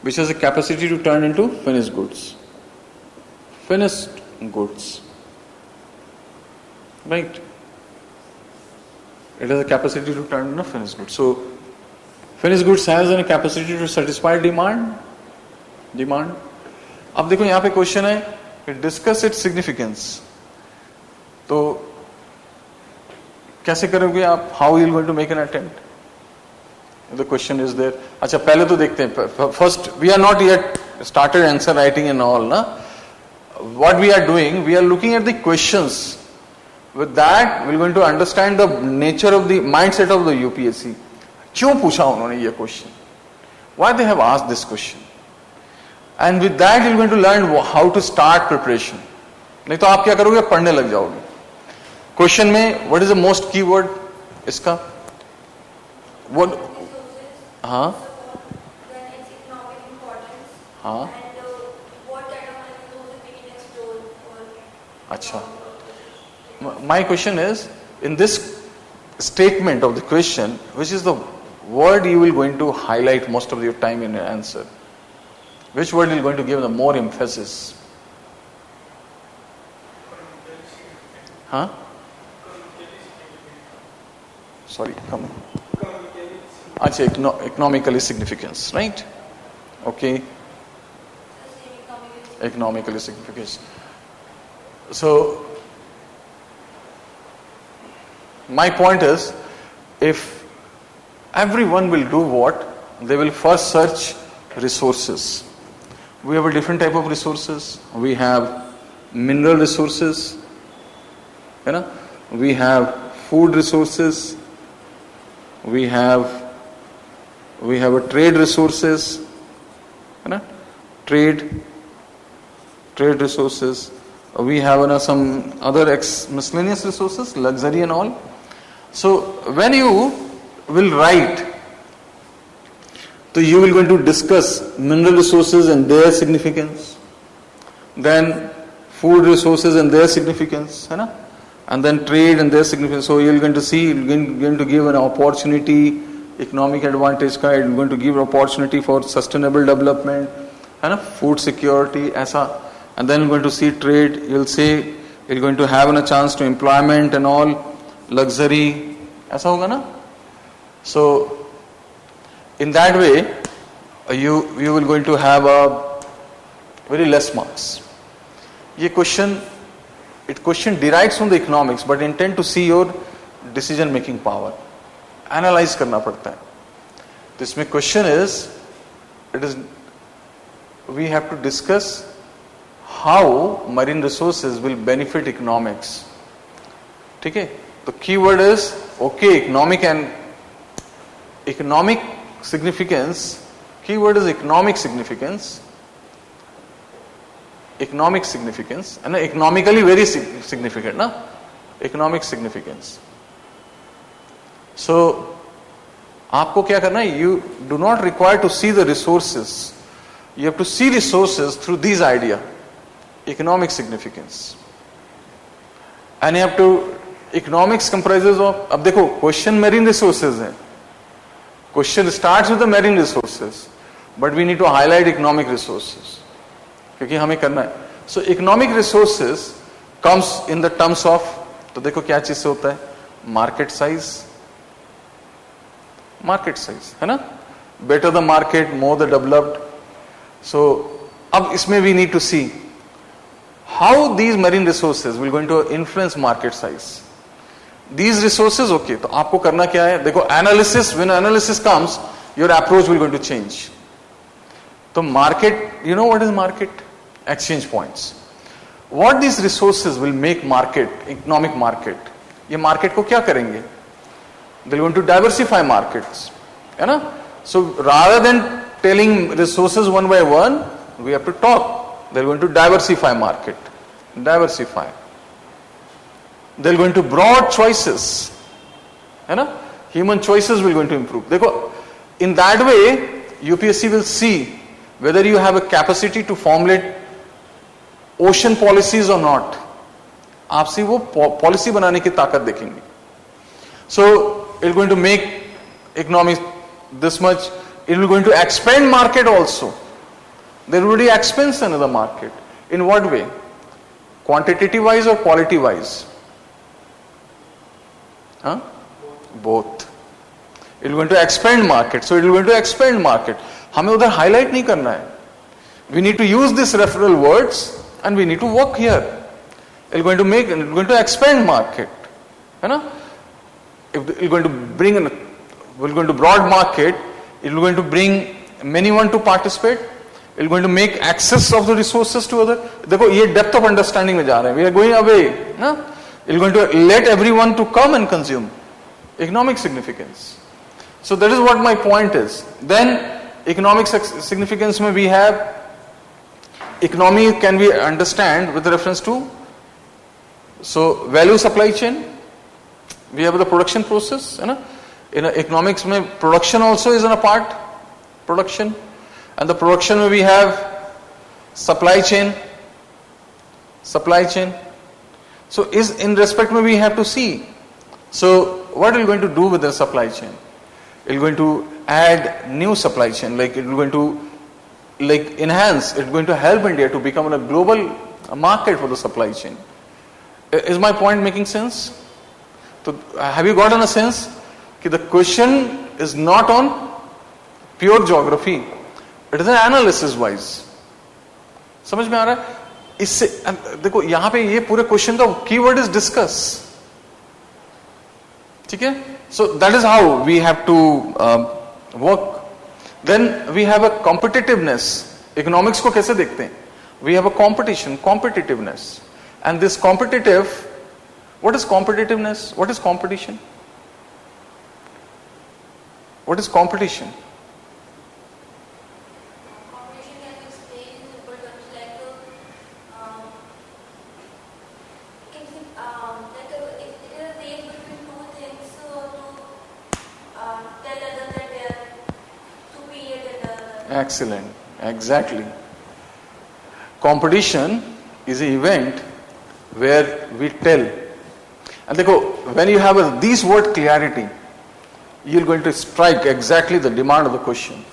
which has a capacity to turn into finished goods. Finished goods. Right? It has a capacity to turn into finished goods. So, finished goods has a capacity to satisfy demand. अब देखो यहाँ पे question है कि discuss its significance. तो कैसे करोगे आप? How you going to make an attempt? The question is there. अच्छा पहले तो देखते हैं. First we are not yet started answer writing and all ना. What we are doing, we are looking at the questions. With that, we are going to understand the nature of the mindset of the UPSC. क्यों पूछा उन्होंने ये question? Why they have asked this question? And with that, you are going to learn how to start preparation. नहीं तो आप क्या करोगे? पढ़ने लग जाओगे. क्वेश्चन में what is the most key word इसका? What? हाँ. Then its economic importance. हाँ. And what kind of resources Acha. My question is, in this statement of the question, which is the word you will going to highlight most of your time in your answer? Which word you going to give the more emphasis? Huh? Sorry, come. Acha, economically significance, right? Okay. Economically significance. So, my point is, if everyone will do what? They will first search resources. We have a different type of resources. We have mineral resources. You know? We have food resources. We have a trade resources. You know? Trade resources. We have some other miscellaneous resources, luxury and all. So when you will write, so you will going to discuss mineral resources and their significance, then food resources and their significance, है ना? And then trade and their significance. So you are going to see, you are going to give an opportunity, economic advantage का, you are going to give opportunity for sustainable development, है ना? Food security, ऐसा. And then you are going to see trade, you will say, you are going to have a chance to employment and all, luxury, ऐसा होगा ना? So in that way, you will going to have a very less marks. ये question derives from the economics, but intend to see your decision making power. Analyze करना पड़ता है. तो इसमें question is, we have to discuss how marine resources will benefit economics. ठीक है? The key word is, okay, economic significance. Key word is economic significance. Economic significance, and economically very significant, na? Economic significance. So, आपको क्या करना है? You do not require to see the resources. You have to see resources through these idea. Economic significance. And you have to, economics comprises of, अब देखो, question marine resources है. Question starts with the marine resources, but we need to highlight economic resources. क्योंकि हमें करना है. So economic resources comes in the terms of, तो देखो क्या चीज से होता है? Market size. Market size, है ना? Better the market, more the developed. So अब इसमें we need to see how these marine resources will going to influence market size. These resources, okay, तो आपको करना क्या है? देखो analysis, when analysis comes, your approach will going to change. तो market, you know what is market? Exchange points. What these resources will make market, economic market? ये market को क्या करेंगे? They are going to diversify markets, है ना? So rather than telling resources one by one, we have to talk. They are going to diversify market. Diversify. They are going to broad choices, है ना? Human choices will going to improve. देखो, in that way, UPSC will see whether you have a capacity to formulate ocean policies or not. आपसे वो policy बनाने की ताकत देखेंगे. So it is going to make economics this much. It is going to expand market also. There will be expansion in the market. In what way? Quantitative wise or quality wise? Huh? Both. It is going to expand market. So it is going to expand market. हमें उधर highlight नहीं करना है. We need to use these referral words and we need to work here. It is going to make, it is going to expand market. है ना? If it is going to bring, we are going to broad market, it is going to bring many one to participate. It is going to make access of the resources to other. देखो ये depth of understanding में जा रहे हैं. We are going away. ना? It is going to let everyone to come and consume. Economic significance. So that is what my point is. Then economic significance में we have, economy can we understand with reference to, so value supply chain, we have the production process, है ना? In economics में production also is a part, production, and the production में we have supply chain, So is in respect में we have to see. So what are you going to do with the supply chain? You're going to add new supply chain, like it's going to like enhance, it's going to help India to become a global market for the supply chain. Is my point making sense? So have you gotten a sense that the question is not on pure geography, it is an analysis wise. समझ में आ रहा है? इससे देखो यहां पे ये पूरे क्वेश्चन का कीवर्ड इज डिस्कस. ठीक है? So that is how we have to work. Then we have a competitiveness. Economics को कैसे देखते हैं? We have a competition, competitiveness, and this competitive, what is competitiveness? What is competition? What is competition? Excellent, exactly. Competition is an event where we tell. And when you have this word clarity, you're going to strike exactly the demand of the question.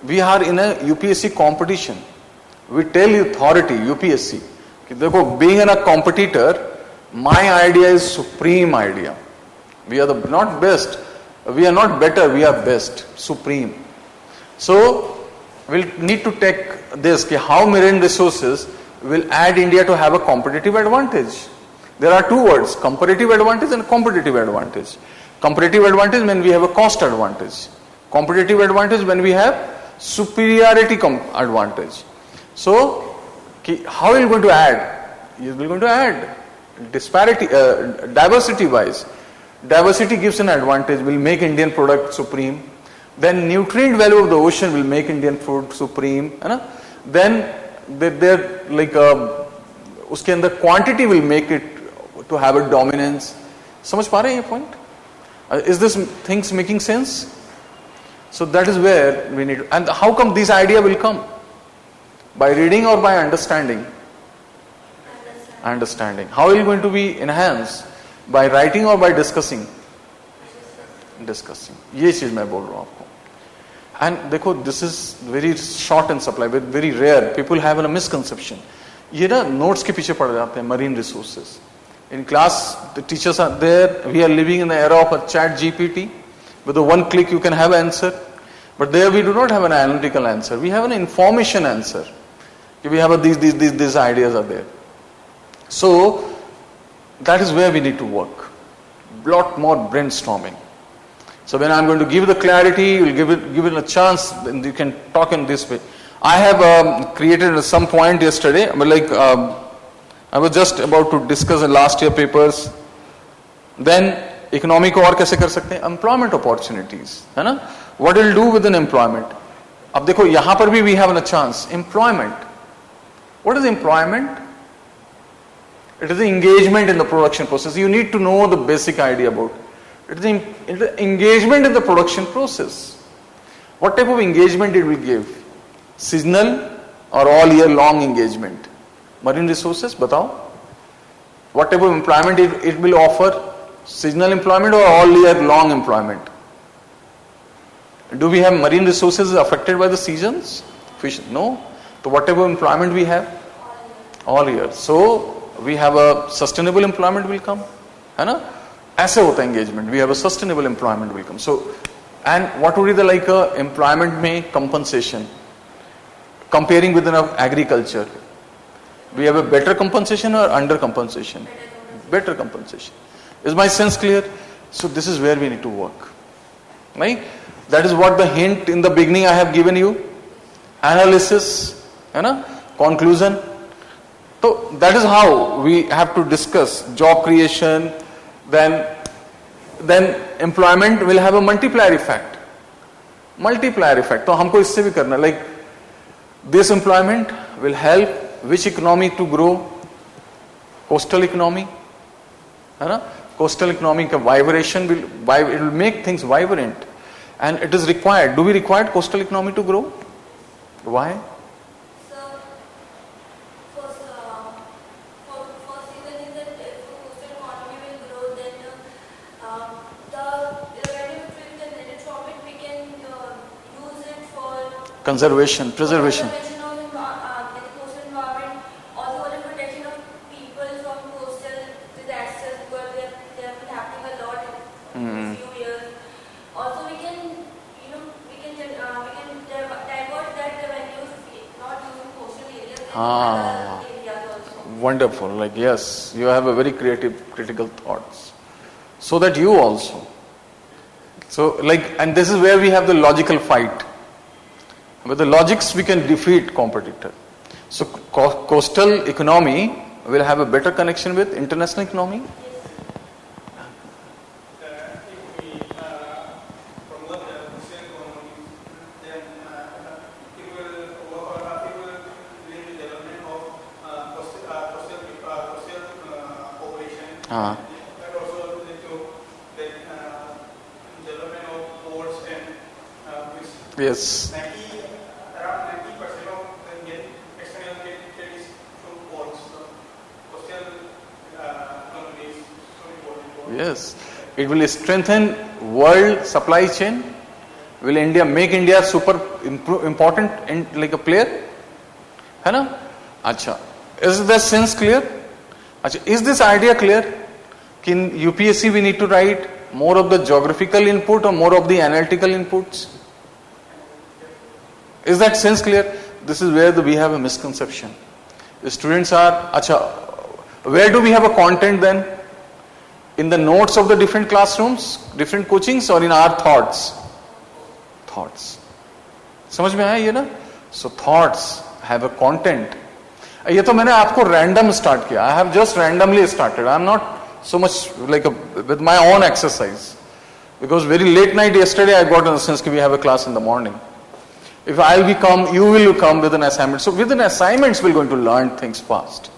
We are in a UPSC competition. We tell authority, UPSC, being a competitor, my idea is supreme idea. We are not best, we are not better, we are best, supreme. So we'll need to take this, how marine resources will add India to have a competitive advantage. There are two words, comparative advantage and competitive advantage. Competitive advantage when we have a cost advantage. Competitive advantage when we have superiority advantage. So how are you going to add? You are going to add disparity, diversity wise. Diversity gives an advantage, will make Indian product supreme. Then nutrient value of the ocean will make Indian food supreme. Then they're like uske andar quantity will make it to have a dominance. समझ पा रहे हैं ये point? Is this things making sense? So that is where we need. And how come this idea will come? By reading or by understanding? Understanding. How are you going to be enhanced? By writing or by discussing? Discussing. ये चीज मैं बोल रहा हूँ आपको. And देखो, this is very short in supply, very rare. People have a misconception. ये ना notes के पीछे पड़ जाते हैं. Marine resources. In class, the teachers are there. We are living in the era of a chat GPT. With a one click, you can have an answer. But there we do not have an analytical answer. We have an information answer. We have these ideas are there. So that is where we need to work. Lot more brainstorming. So when I'm going to give the clarity, you will give it a chance, and you can talk in this way. I have created at some point yesterday, I was just about to discuss the last year papers. Then economic को और कैसे कर सकते हैं? Employment opportunities, है ना? What will do with an employment? अब देखो यहाँ पर भी we have a chance. Employment. What is employment? It is the engagement in the production process. You need to know the basic idea about it. It is the engagement in the production process. What type of engagement it will give? Seasonal or all year long engagement? Marine resources, batao. What type of employment it will offer? Seasonal employment or all year long employment? Do we have marine resources affected by the seasons? Fish? No. So what type of employment we have? All year. So we have a sustainable employment will come. है ना? ऐसे होता है engagement. We have a sustainable employment will come. So, and what would be the employment में compensation? Comparing with agriculture. We have a better compensation or under compensation? Better compensation. Is my sense clear? So this is where we need to work. Right? That is what the hint in the beginning I have given you. Analysis, conclusion. So that is how we have to discuss job creation. Then employment will have a multiplier effect. Multiplier effect. So हमको इससे भी करना, like this employment will help which economy to grow? Coastal economy. है ना? Coastal economy का vibration it will make things vibrant, and it is required. Do we require coastal economy to grow? Why? So, first season Conservation, preservation. Conservation of like the coastal environment, also for the protection of people from coastal disasters, because they have been happening a lot in few years. Also, we can, divert that revenues, not using coastal areas, in other areas also. Wonderful. Like, yes, you have a very creative, critical thoughts. So that you also. So, like, and this is where we have the logical fight. With the logics, we can defeat competitor. So, coastal economy will have a better connection with international economy. If we promote the coastal economy, then it will lead to development of coastal cooperation. Ah. That also lead to the development of ports and which Yes. around 90% of the external trade is through ports. So coastal economy is so important. Yes. It will strengthen world supply chain. Will make India super important and like a player? है ना? अच्छा. Is the sense clear? अच्छा. Is this idea clear? In UPSC we need to write more of the geographical input or more of the analytical inputs? Is that sense clear? This is where we have a misconception. The students are, acha, where do we have a content then? In the notes of the different classrooms, different coachings, or in our thoughts? Thoughts. समझ में आया ये ना? So thoughts have a content. ये तो मैंने आपको random start किया. I have just randomly started. I am not so much like with my own exercise. Because very late night yesterday I got in the sense that we have a class in the morning. If I'll become, you will come with an assignment. So within assignments, we're going to learn things fast.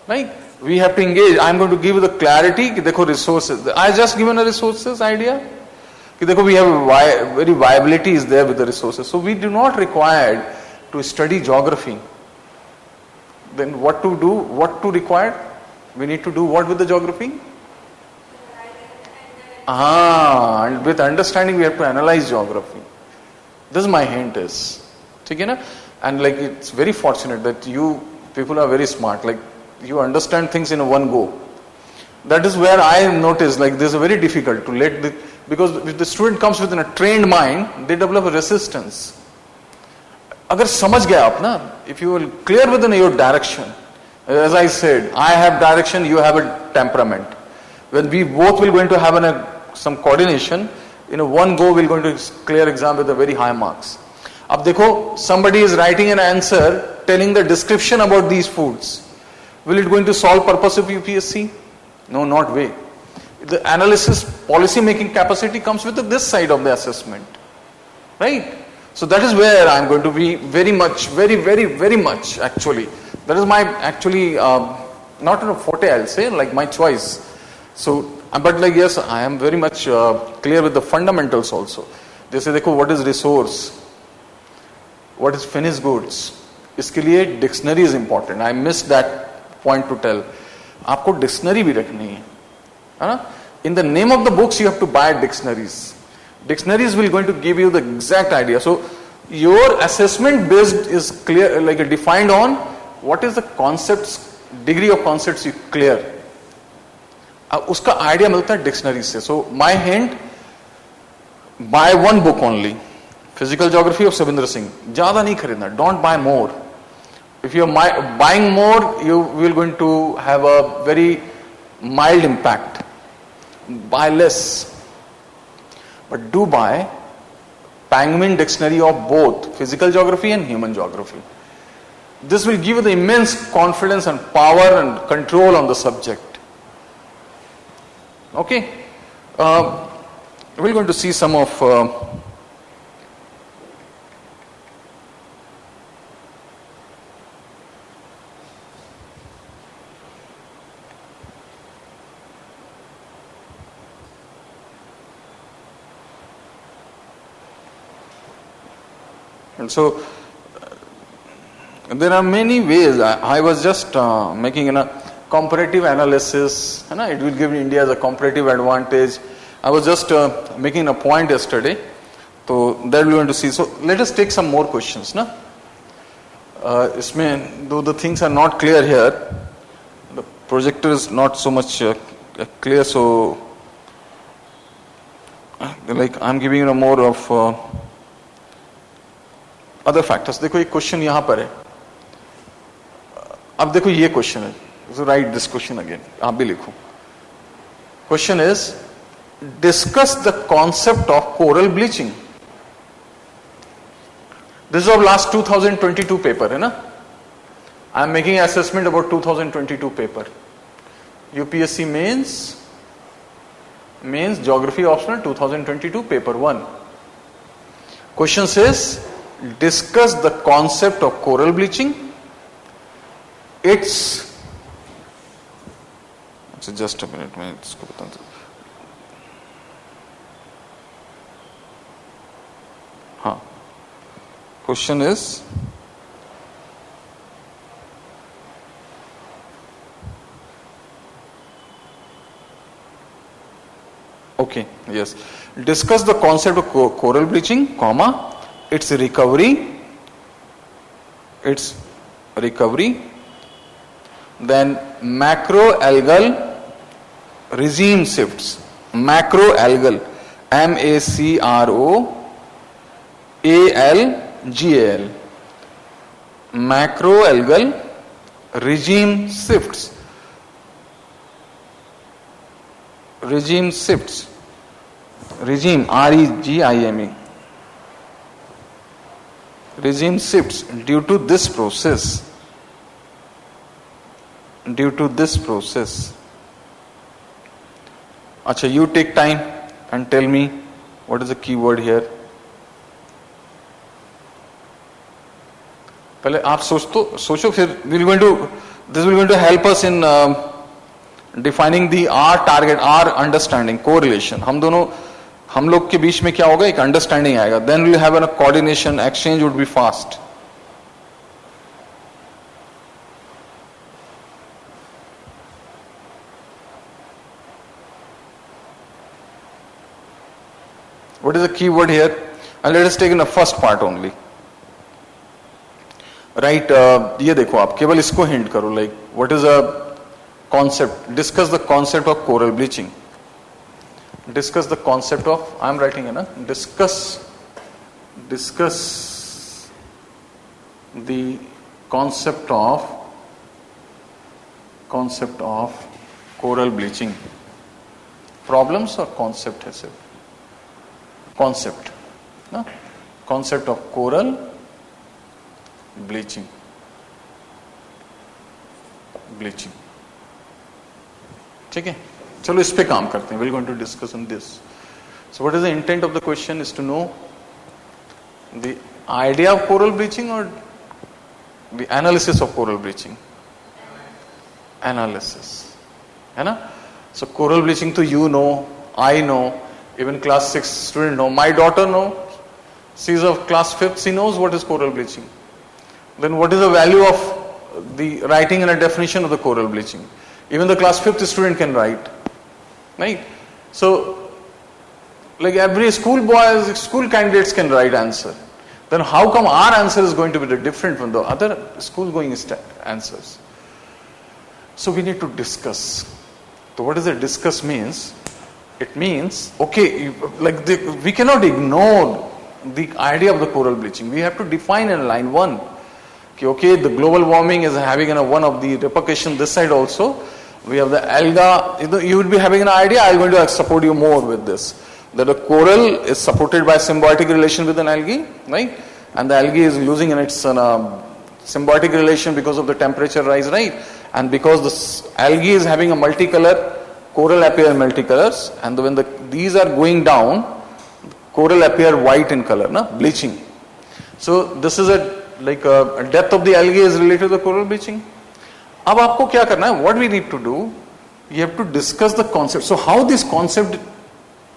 Right? We have to engage. I'm going to give you the clarity. कि देखो resources. I just given a resources idea. कि देखो we have a very viability is there with the resources. So we do not require to study geography. Then what to do? What to require? We need to do what with the geography? And with understanding we have to analyze geography. This is my hint is. ठीक है ना? And like it's very fortunate that you people are very smart. Like you understand things in one go. That is where I noticed like this is very difficult to let the, because if the student comes with a trained mind, they develop a resistance. अगर समझ गए आप ना, if you will clear within your direction, as I said, I have direction, you have a temperament. When we both will going to have some coordination, in a one go we're going to clear exam with a very high marks. अब देखो, somebody is writing an answer telling the description about these foods. Will it going to solve purpose of UPSC? No, not way. The analysis, policy making capacity comes with this side of the assessment. Right? So that is where I am going to be very much actually. That is my actually, not a forte I'll say, like my choice. So, but like yes, I am very much clear with the fundamentals also. They say, देखो, what is resource? What is finished goods? इसके लिए dictionary is important. I missed that point to tell. आपको dictionary भी रखनी है ना? In the name of the books, you have to buy dictionaries. Dictionaries will going to give you the exact idea. So, your assessment based is clear, like defined on what is the concepts, degree of concepts you clear. उसका idea मिलता है dictionary से. So, my hint, buy one book only. Physical Geography of Sabindra Singh. ज़्यादा नहीं खरीदना. Don't buy more. If you are buying more, you will going to have a very mild impact. Buy less. But do buy Penguin Dictionary of both Physical Geography and Human Geography. This will give you the immense confidence and power and control on the subject. Okay. We're going to see some of and so there are many ways. I was just making a comparative analysis. It will give India as a comparative advantage. I was just making a point yesterday. So So that we're going to see. So let us take some more questions, na? इसमें though the things are not clear here, the projector is not so much clear, so like I'm giving you a more of other factors. देखो एक question यहाँ पर है. अब देखो ये question है. So write this question again. आप भी लिखो. Question is, discuss the concept of coral bleaching. This is of last 2022 paper, है ना? I am making assessment about 2022 paper. UPSC mains geography optional 2022 paper 1. Question says, discuss the concept of coral bleaching. It's just a minute, मैं इसको बताता हूँ. हाँ. Question is, okay, yes. Discuss the concept of coral bleaching, comma, its recovery, then macroalgal regime shifts. Macroalgal, MACROALGAL, macroalgal regime shifts. Regime REGIME. Regime shifts due to this process. Acha, you take time and tell me what is the key word here. पहले आप सोचो फिर this will going to help us in defining the our target, our understanding, correlation. हम लोग के बीच में क्या होगा, एक understanding आएगा. Then we will have a coordination, exchange would be fast. What is the key word here? And let us take in the first part only. Right, ये देखो आप केवल इसको हिंट करो, like what is a concept? Discuss the concept of coral bleaching. Discuss the concept of, I am writing है ना, discuss the concept of coral bleaching. Problems or concept है सिर्फ? Concept, ना? Concept of coral bleaching. ठीक है, चलो इस पे काम करते हैं. We're going to discuss on this. So what is the intent of the question is to know the idea of coral bleaching or the analysis of coral bleaching? Analysis, है ना? So coral bleaching to you know, I know, even class 6 student know, my daughter know, she is of class 5th, she knows what is coral bleaching. Then what is the value of the writing and a definition of the coral bleaching? Even the class 5th student can write, right? So, like every school candidates can write answer. Then how come our answer is going to be different from the other school going answers? So we need to discuss. So what does the discuss means? It means, okay, we cannot ignore the idea of the coral bleaching. We have to define in line 1. Okay, the global warming is having one of the repercussions this side also. We have the alga. You would be having an idea. I'm going to support you more with this. That the coral is supported by symbiotic relation with an algae, right? And the algae is losing in its symbiotic relation because of the temperature rise, right? And because this algae is having a multicolor, coral appear multicolors, and when these are going down, coral appear white in color, na? Bleaching. So this is a death of the algae is related to the coral bleaching. अब आपको क्या करना है? What we need to do, you have to discuss the concept. So how this concept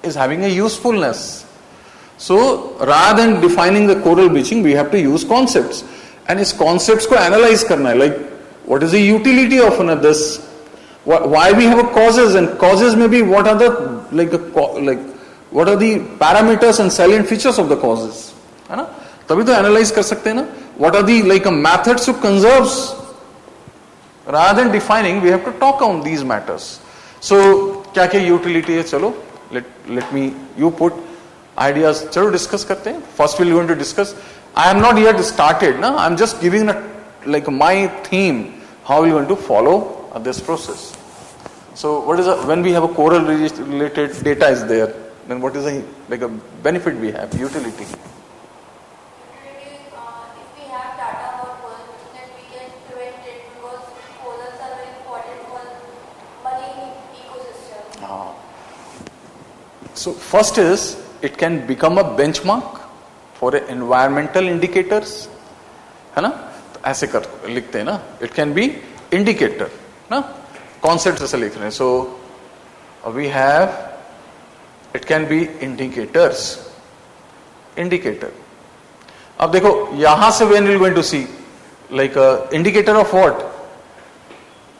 is having a usefulness. So rather than defining the coral bleaching, we have to use concepts. And इस concepts को analyze करना है. Like what is the utility of why we have a causes, and causes may be what are the what are the parameters and salient features of the causes, है ना? तभी तो analyse कर सकते हैं ना. What are the like methods to conserve? Rather than defining, we have to talk on these matters. So क्या क्या यूटिलिटी है, चलो let me you put ideas, चलो डिस्कस करते हैं. First we're going to discuss. I am not yet started, na? I am just giving like my theme, how we are going to follow this process. So what is when we have a coral related data is there, then what is a benefit we have, utility? If we have data about corals, then we can prevent it because corals are very important for marine ecosystem. So first is it can become a benchmark for environmental indicators, है ना? ऐसे कर लिखते हैं ना. It can be indicator, ना? Concept ऐसे लिख रहे हैं. So we have, it can be indicators. Indicator. अब देखो यहां से when we are going to see like a indicator of what?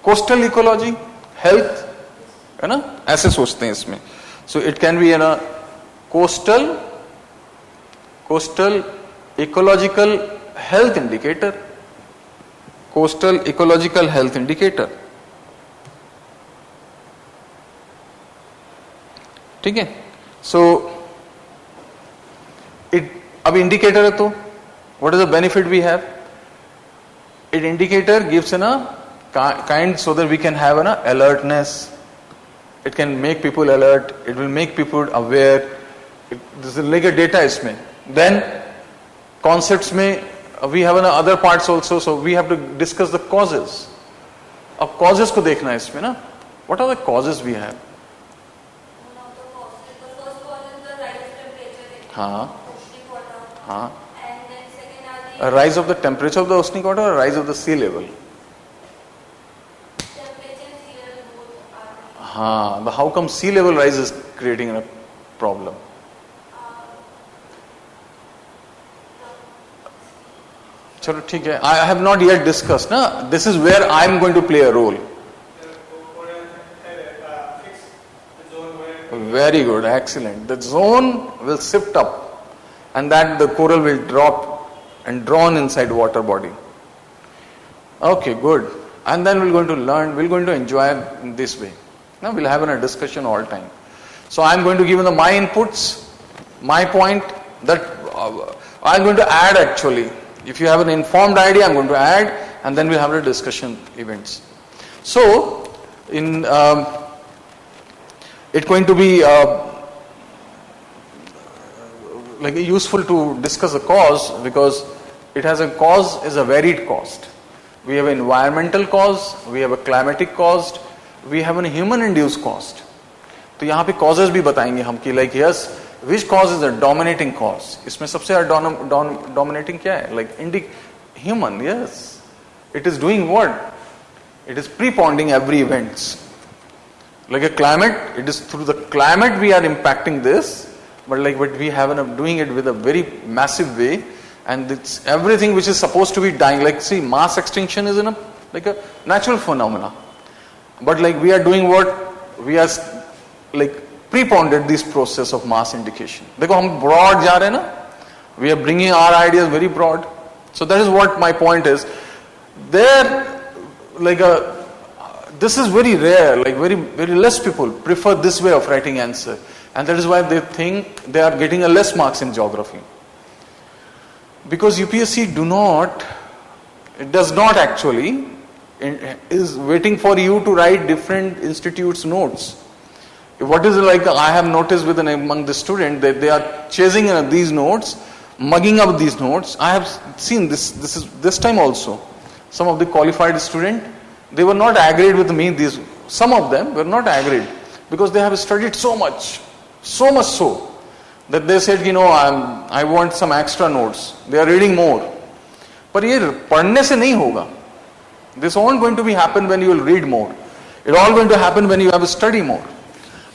Coastal ecology, health, है ना? ऐसे सोचते हैं इसमें. So it can be a coastal ecological health indicator. Coastal ecological health indicator. ठीक है. So it अब indicator है तो what is the benefit we have? It indicator gives a kind so that we can have an alertness. It can make people alert. It will make people aware. This is like a data इसमें. Then concepts में we have other parts also, so we have to discuss the causes. अब causes को देखना है इसमें ना. What are the causes we have? One of the causes, the first cause is the rise of temperature in हाँ oceanic water, हाँ. and then second are A the rise of the temperature of the oceanic water or a rise of the sea level? temperature and sea level both are. हाँ. But how come sea level rise is creating a problem? चलो ठीक है. I have not yet discussed ना. This is where I am going to play a role. Very good, excellent. The zone will shift up and that the coral will drop and drawn inside water body. Okay, good. And then we're going to learn, we're going to enjoy in this way. Now we'll have a discussion all time. So I'm going to give them my inputs, my point that I'm going to add actually. If you have an informed idea, I'm going to add and then we'll have a discussion events. So in it's going to be like useful to discuss the cause because it has a cause is a varied cost. We have an environmental cause, we have a climatic cost, we have a human induced cost. तो यहाँ पे causes भी बताएंगे हम कि like yes, which cause is the dominating cause? इसमें सबसे dominating क्या है? Like human, yes. It is doing what? It is preponding every events. Like a climate, it is through the climate we are impacting this, but we have doing it with a very massive way, and it's everything which is supposed to be dying. Like see, mass extinction is like a natural phenomena, but like we are doing what we are like preponded this process of mass indication. देखो हम broad जा रहे हैं ना, we are bringing our ideas very broad. So that is what my point is. There, like this is very rare, like very less people prefer this way of writing answer, and that is why they think they are getting a less marks in geography. Because UPSC it does not actually, is waiting for you to write different institutes' notes. What is like I have noticed among the students that they are chasing these notes, mugging up these notes. I have seen this time also. Some of the qualified students, they were not agreed with me. Some of them were not agreed because they have studied so much so that they said, I want some extra notes. They are reading more. But ये पढ़ने से नहीं होगा. This all going to be happen when you will read more. It all going to happen when you have to study more.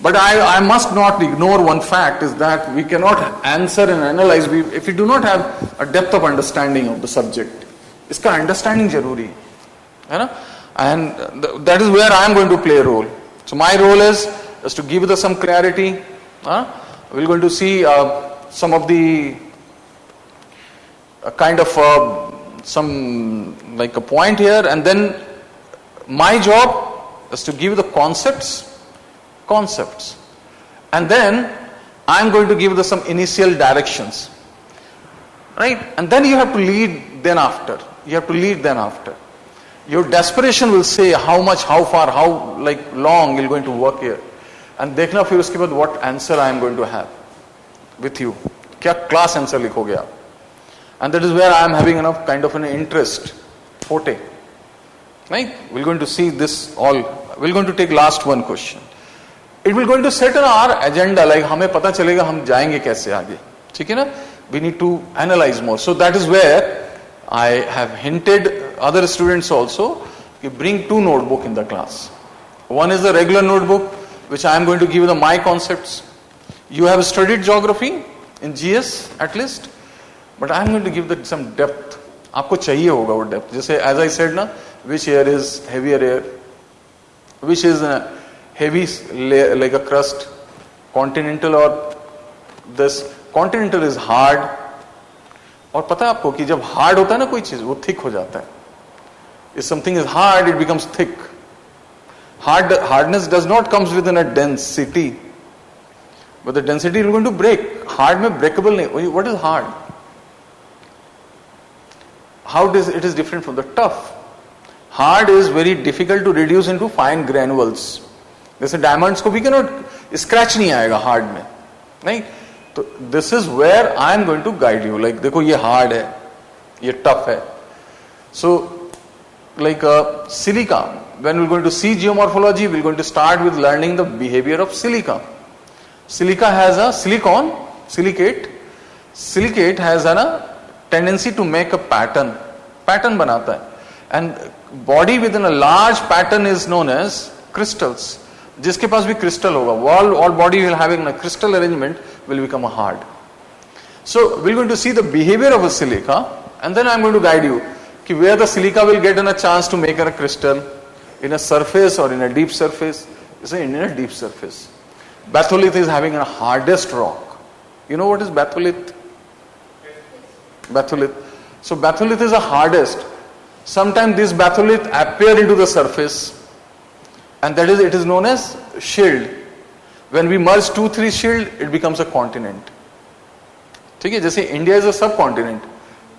But I must not ignore one fact is that we cannot answer and analyze if we do not have a depth of understanding of the subject. इसका understanding जरूरी है ना? And that is where I am going to play a role. So my role is to give you some clarity, we're going to see some of the kind of some like a point here, and then my job is to give the concepts, and then I'm going to give the some initial directions, right? And then you have to lead then after. Your desperation will say how much, how far, how like long you're going to work here. And देखना फिर उसके बाद what answer I am going to have with you. क्या class answer लिखोगे आप? And that is where I am having enough kind of an interest, forte. Right? We're going to see this all. We're going to take last one question. It will going to set on our agenda, like हमें पता चलेगा हम जाएंगे कैसे आगे. ठीक है ना? We need to analyze more. So that is where I have hinted other students also to bring 2 notebook in the class. One is the regular notebook, which I am going to give the my concepts. You have studied geography in GS at least, but I am going to give the some depth. आपको चाहिए होगा वो depth. जैसे as I said ना, which air is heavier air, which is a heavy layer, like a crust, continental or this continental is hard. और पता है आपको कि जब hard होता है ना कोई चीज, वो thick हो जाता है. If something is hard, it becomes thick. Hardness does not comes within a density, but the density is going to break. Hard में breakable नहीं. What is hard? How does it is different from the tough? Hard is very difficult to reduce into fine granules. जैसे diamonds को भी cannot scratch नहीं आएगा hard में, नहीं? तो this is where I am going to guide you. Like देखो ये hard है, ये tough है. So like silica. When we're going to see geomorphology, we're going to start with learning the behavior of silica. Silica has a silicate. Silicate has a tendency to make a pattern. Pattern बनाता है. And body within a large pattern is known as crystals. जिसके पास भी crystal होगा, all body will having a crystal arrangement will become a hard. So we're going to see the behavior of a silica, and then I'm going to guide you where the silica will get a chance to make a crystal, in a surface or in a deep surface. It's in a deep surface. Batholith is having a hardest rock. You know what is batholith? Batholith. So batholith is the hardest. Sometimes this batholith appear into the surface, and that is it is known as shield. When we merge 2-3 shield, it becomes a continent. ठीक है, जैसे India is a subcontinent.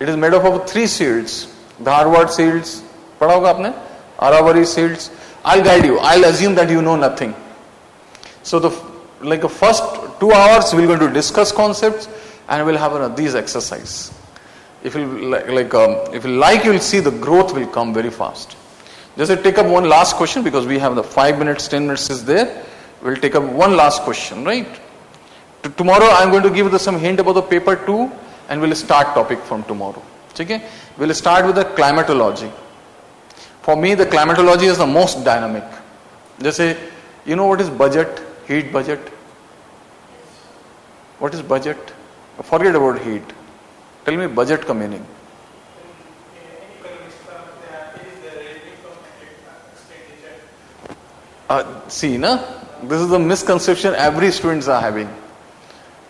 It is made up of 3 shields. Dharwad shields, पढ़ा होगा आपने? Aravari shields. I'll guide you. I'll assume that you know nothing. So the first 2 hours we're going to discuss concepts, and we'll have these exercise. If you like, you'll see the growth will come very fast. Just take up one last question, because we have the 5 minutes, 10 minutes is there. We'll take up one last question, right? Tomorrow I'm going to give some hint about the paper 2, and we'll start topic from tomorrow. Okay? We'll start with the climatology. For me, the climatology is the most dynamic. Jैसे, you know what is budget? Heat budget? What is budget? Forget about heat. Tell me budget ka meaning. See, this is the misconception every students are having.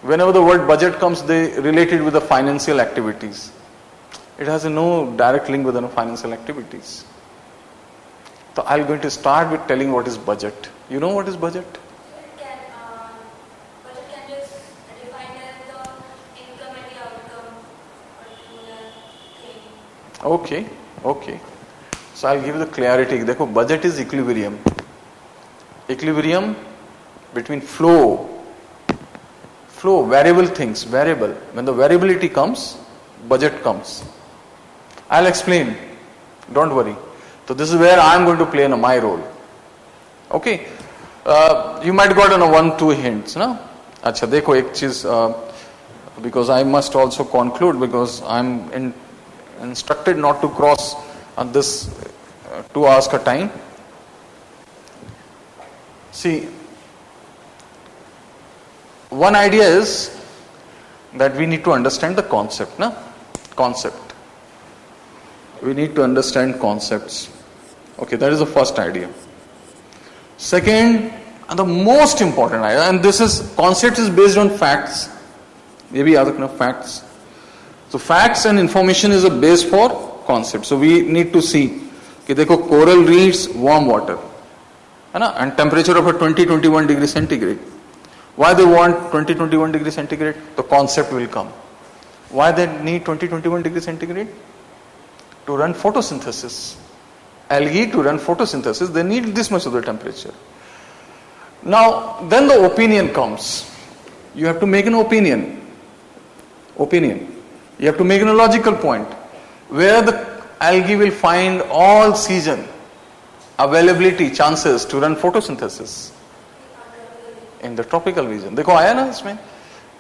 Whenever the word budget comes, they relate it with the financial activities. It has no direct link with the financial activities. So I'm going to start with telling what is budget. You know what is budget? Budget can just define as the income and the outcome particular thing. Okay. So I'll give you the clarity. देखो, budget is equilibrium. Equilibrium between flow, variable things, variable. When the variability comes, budget comes. I'll explain. Don't worry. So this is where I am going to play my role. Okay. You might got 1-2 hints, ना? अच्छा देखो एक चीज, because I must also conclude, because I'm instructed not to cross on this 2 hours ka time. See, one idea is that we need to understand the concept, na? Concept. We need to understand concepts. Okay, that is the first idea. Second, And the most important, and this is concept is based on facts. Maybe other kind of facts. So facts and information is a base for concept. So we need to see कि देखो coral reefs warm water, है ना, and temperature of a 20-21 degree centigrade. Why they want 20-21 degree centigrade? The concept will come. Why they need 20-21 degree centigrade? To run photosynthesis. Algae to run photosynthesis, they need this much of the temperature. Now, then the opinion comes. You have to make an opinion. You have to make a logical point where the algae will find all season availability chances to run photosynthesis in the tropical region. देखो आया ना इसमें?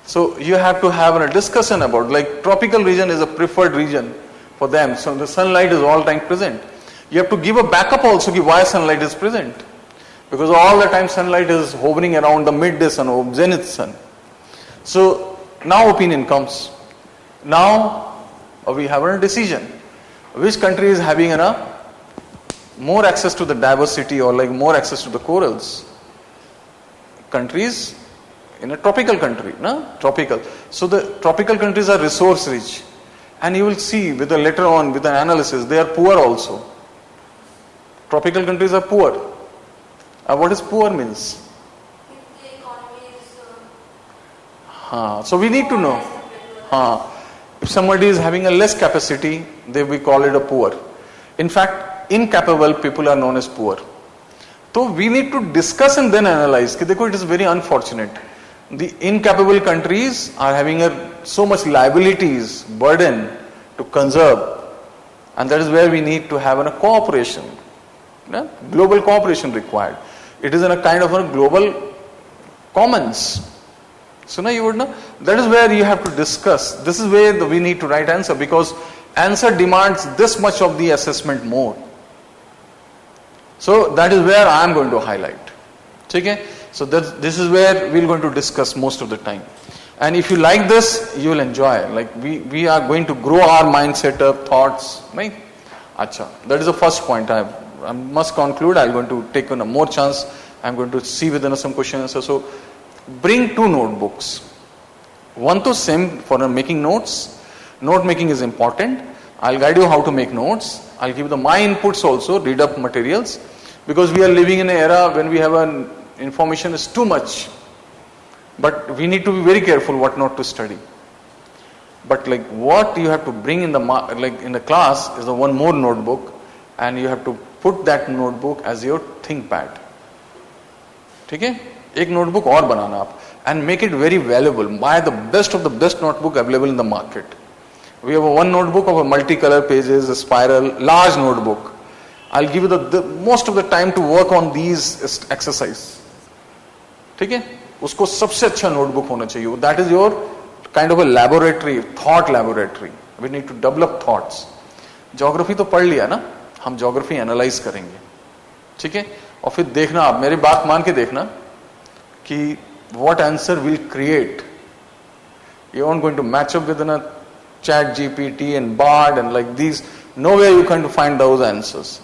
So you have to have a discussion about, like, tropical region is a preferred region for them. So the sunlight is all time present. You have to give a backup also why sunlight is present. Because all the time sunlight is hovering around the midday sun or zenith sun. So now opinion comes. Now we have a decision. Which country is having more access to the diversity or like more access to the corals? Countries in a tropical country, no? Tropical. So the tropical countries are resource rich. And you will see later on with an analysis, they are poor also. Tropical countries are poor. What does poor means? The economy is So we need to know. If somebody is having a less capacity, we call it a poor. In fact, incapable people are known as poor. So we need to discuss and then analyze. It is very unfortunate. The incapable countries are having so much liabilities, burden to conserve. And that is where we need to have a cooperation. Global cooperation required. It is in a kind of a global commons. So now you would know, that is where you have to discuss. This is where we need to write answer, because answer demands this much of the assessment more. So that is where I am going to highlight. Okay? So this is where we are going to discuss most of the time. And if you like this, you will enjoy. Like we are going to grow our mindset up, thoughts. Right? Acha. That is the first point. I must conclude. I am going to take on a more chance. I am going to see within some questions. So bring 2 notebooks. One to same for making notes. Note making is important. I'll guide you how to make notes. I'll give my inputs also, read up materials. Because we are living in an era when we have information is too much. But we need to be very careful what not to study. But like what you have to bring in the class is the one more notebook, and you have to put that notebook as your ThinkPad. Okay? एक notebook और बनाना आप, and make it very valuable. Buy the best of the best notebook available in the market. We have one notebook of a multicolor pages, a spiral, large notebook. I'll give you the most of the time to work on these exercise. ठीक है? उसको सबसे अच्छा notebook होना चाहिए. That is your kind of a laboratory, thought laboratory. We need to develop thoughts. Geography तो पढ़ लिया ना? हम geography analyze करेंगे. ठीक है? और फिर देखना आप, मेरी बात मान के देखना कि what answer will create. You aren't going to match up with a chat GPT and Bard and like these. Nowhere you can find those answers.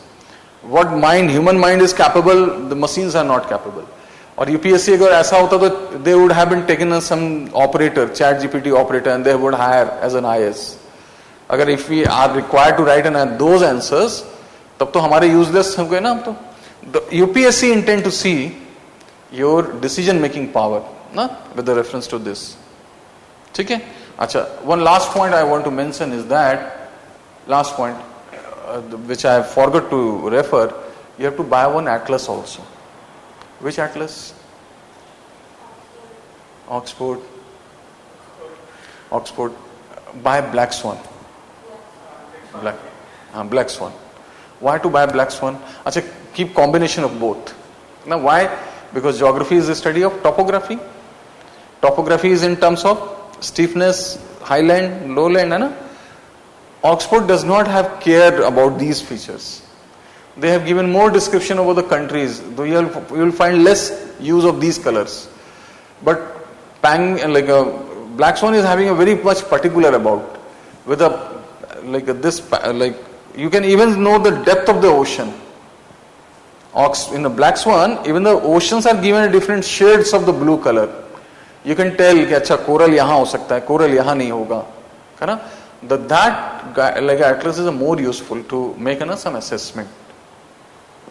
What human mind is capable, the machines are not capable. Or UPSC अगर ऐसा होता तो they would have been taken some operator, chat GPT operator, and they would hire as an IS. अगर if we are required to write those answers, तब तो हमारे useless हो गए ना हम तो. The UPSC intend to see your decision making power, na, with the reference to this. ठीक है? अच्छा, one last point I want to mention is that, last point, which I forgot to refer, you have to buy one atlas also. Which atlas? Oxford. Buy Black Swan. Black Swan. Why to buy Black Swan? Achha, keep combination of both. Now why? Because geography is a study of topography. Topography is in terms of steepness, highland, lowland, है ना? Oxford does not have cared about these features. They have given more description over the countries. Though you will find less use of these colors. But Black Swan is having a very much particular about. With you can even know the depth of the ocean. In the Black Swan, even the oceans are given different shades of the blue color. You can tell कि अच्छा coral यहाँ हो सकता है, coral यहाँ नहीं होगा, है ना? That like atlas is more useful to make some assessment.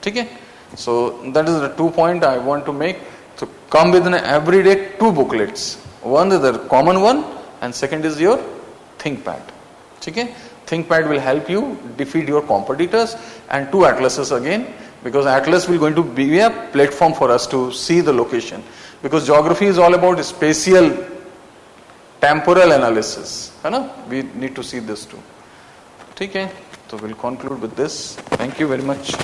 ठीक है? So that is the 2 point I want to make. So come with an everyday 2 booklets. One is the common one, and second is your ThinkPad. ठीक है? ThinkPad will help you defeat your competitors, and 2 atlases again, because atlas will going to be a platform for us to see the location. Because geography is all about spatial, temporal analysis. है ना? We need to see this too. ठीक है? So we'll conclude with this. Thank you very much.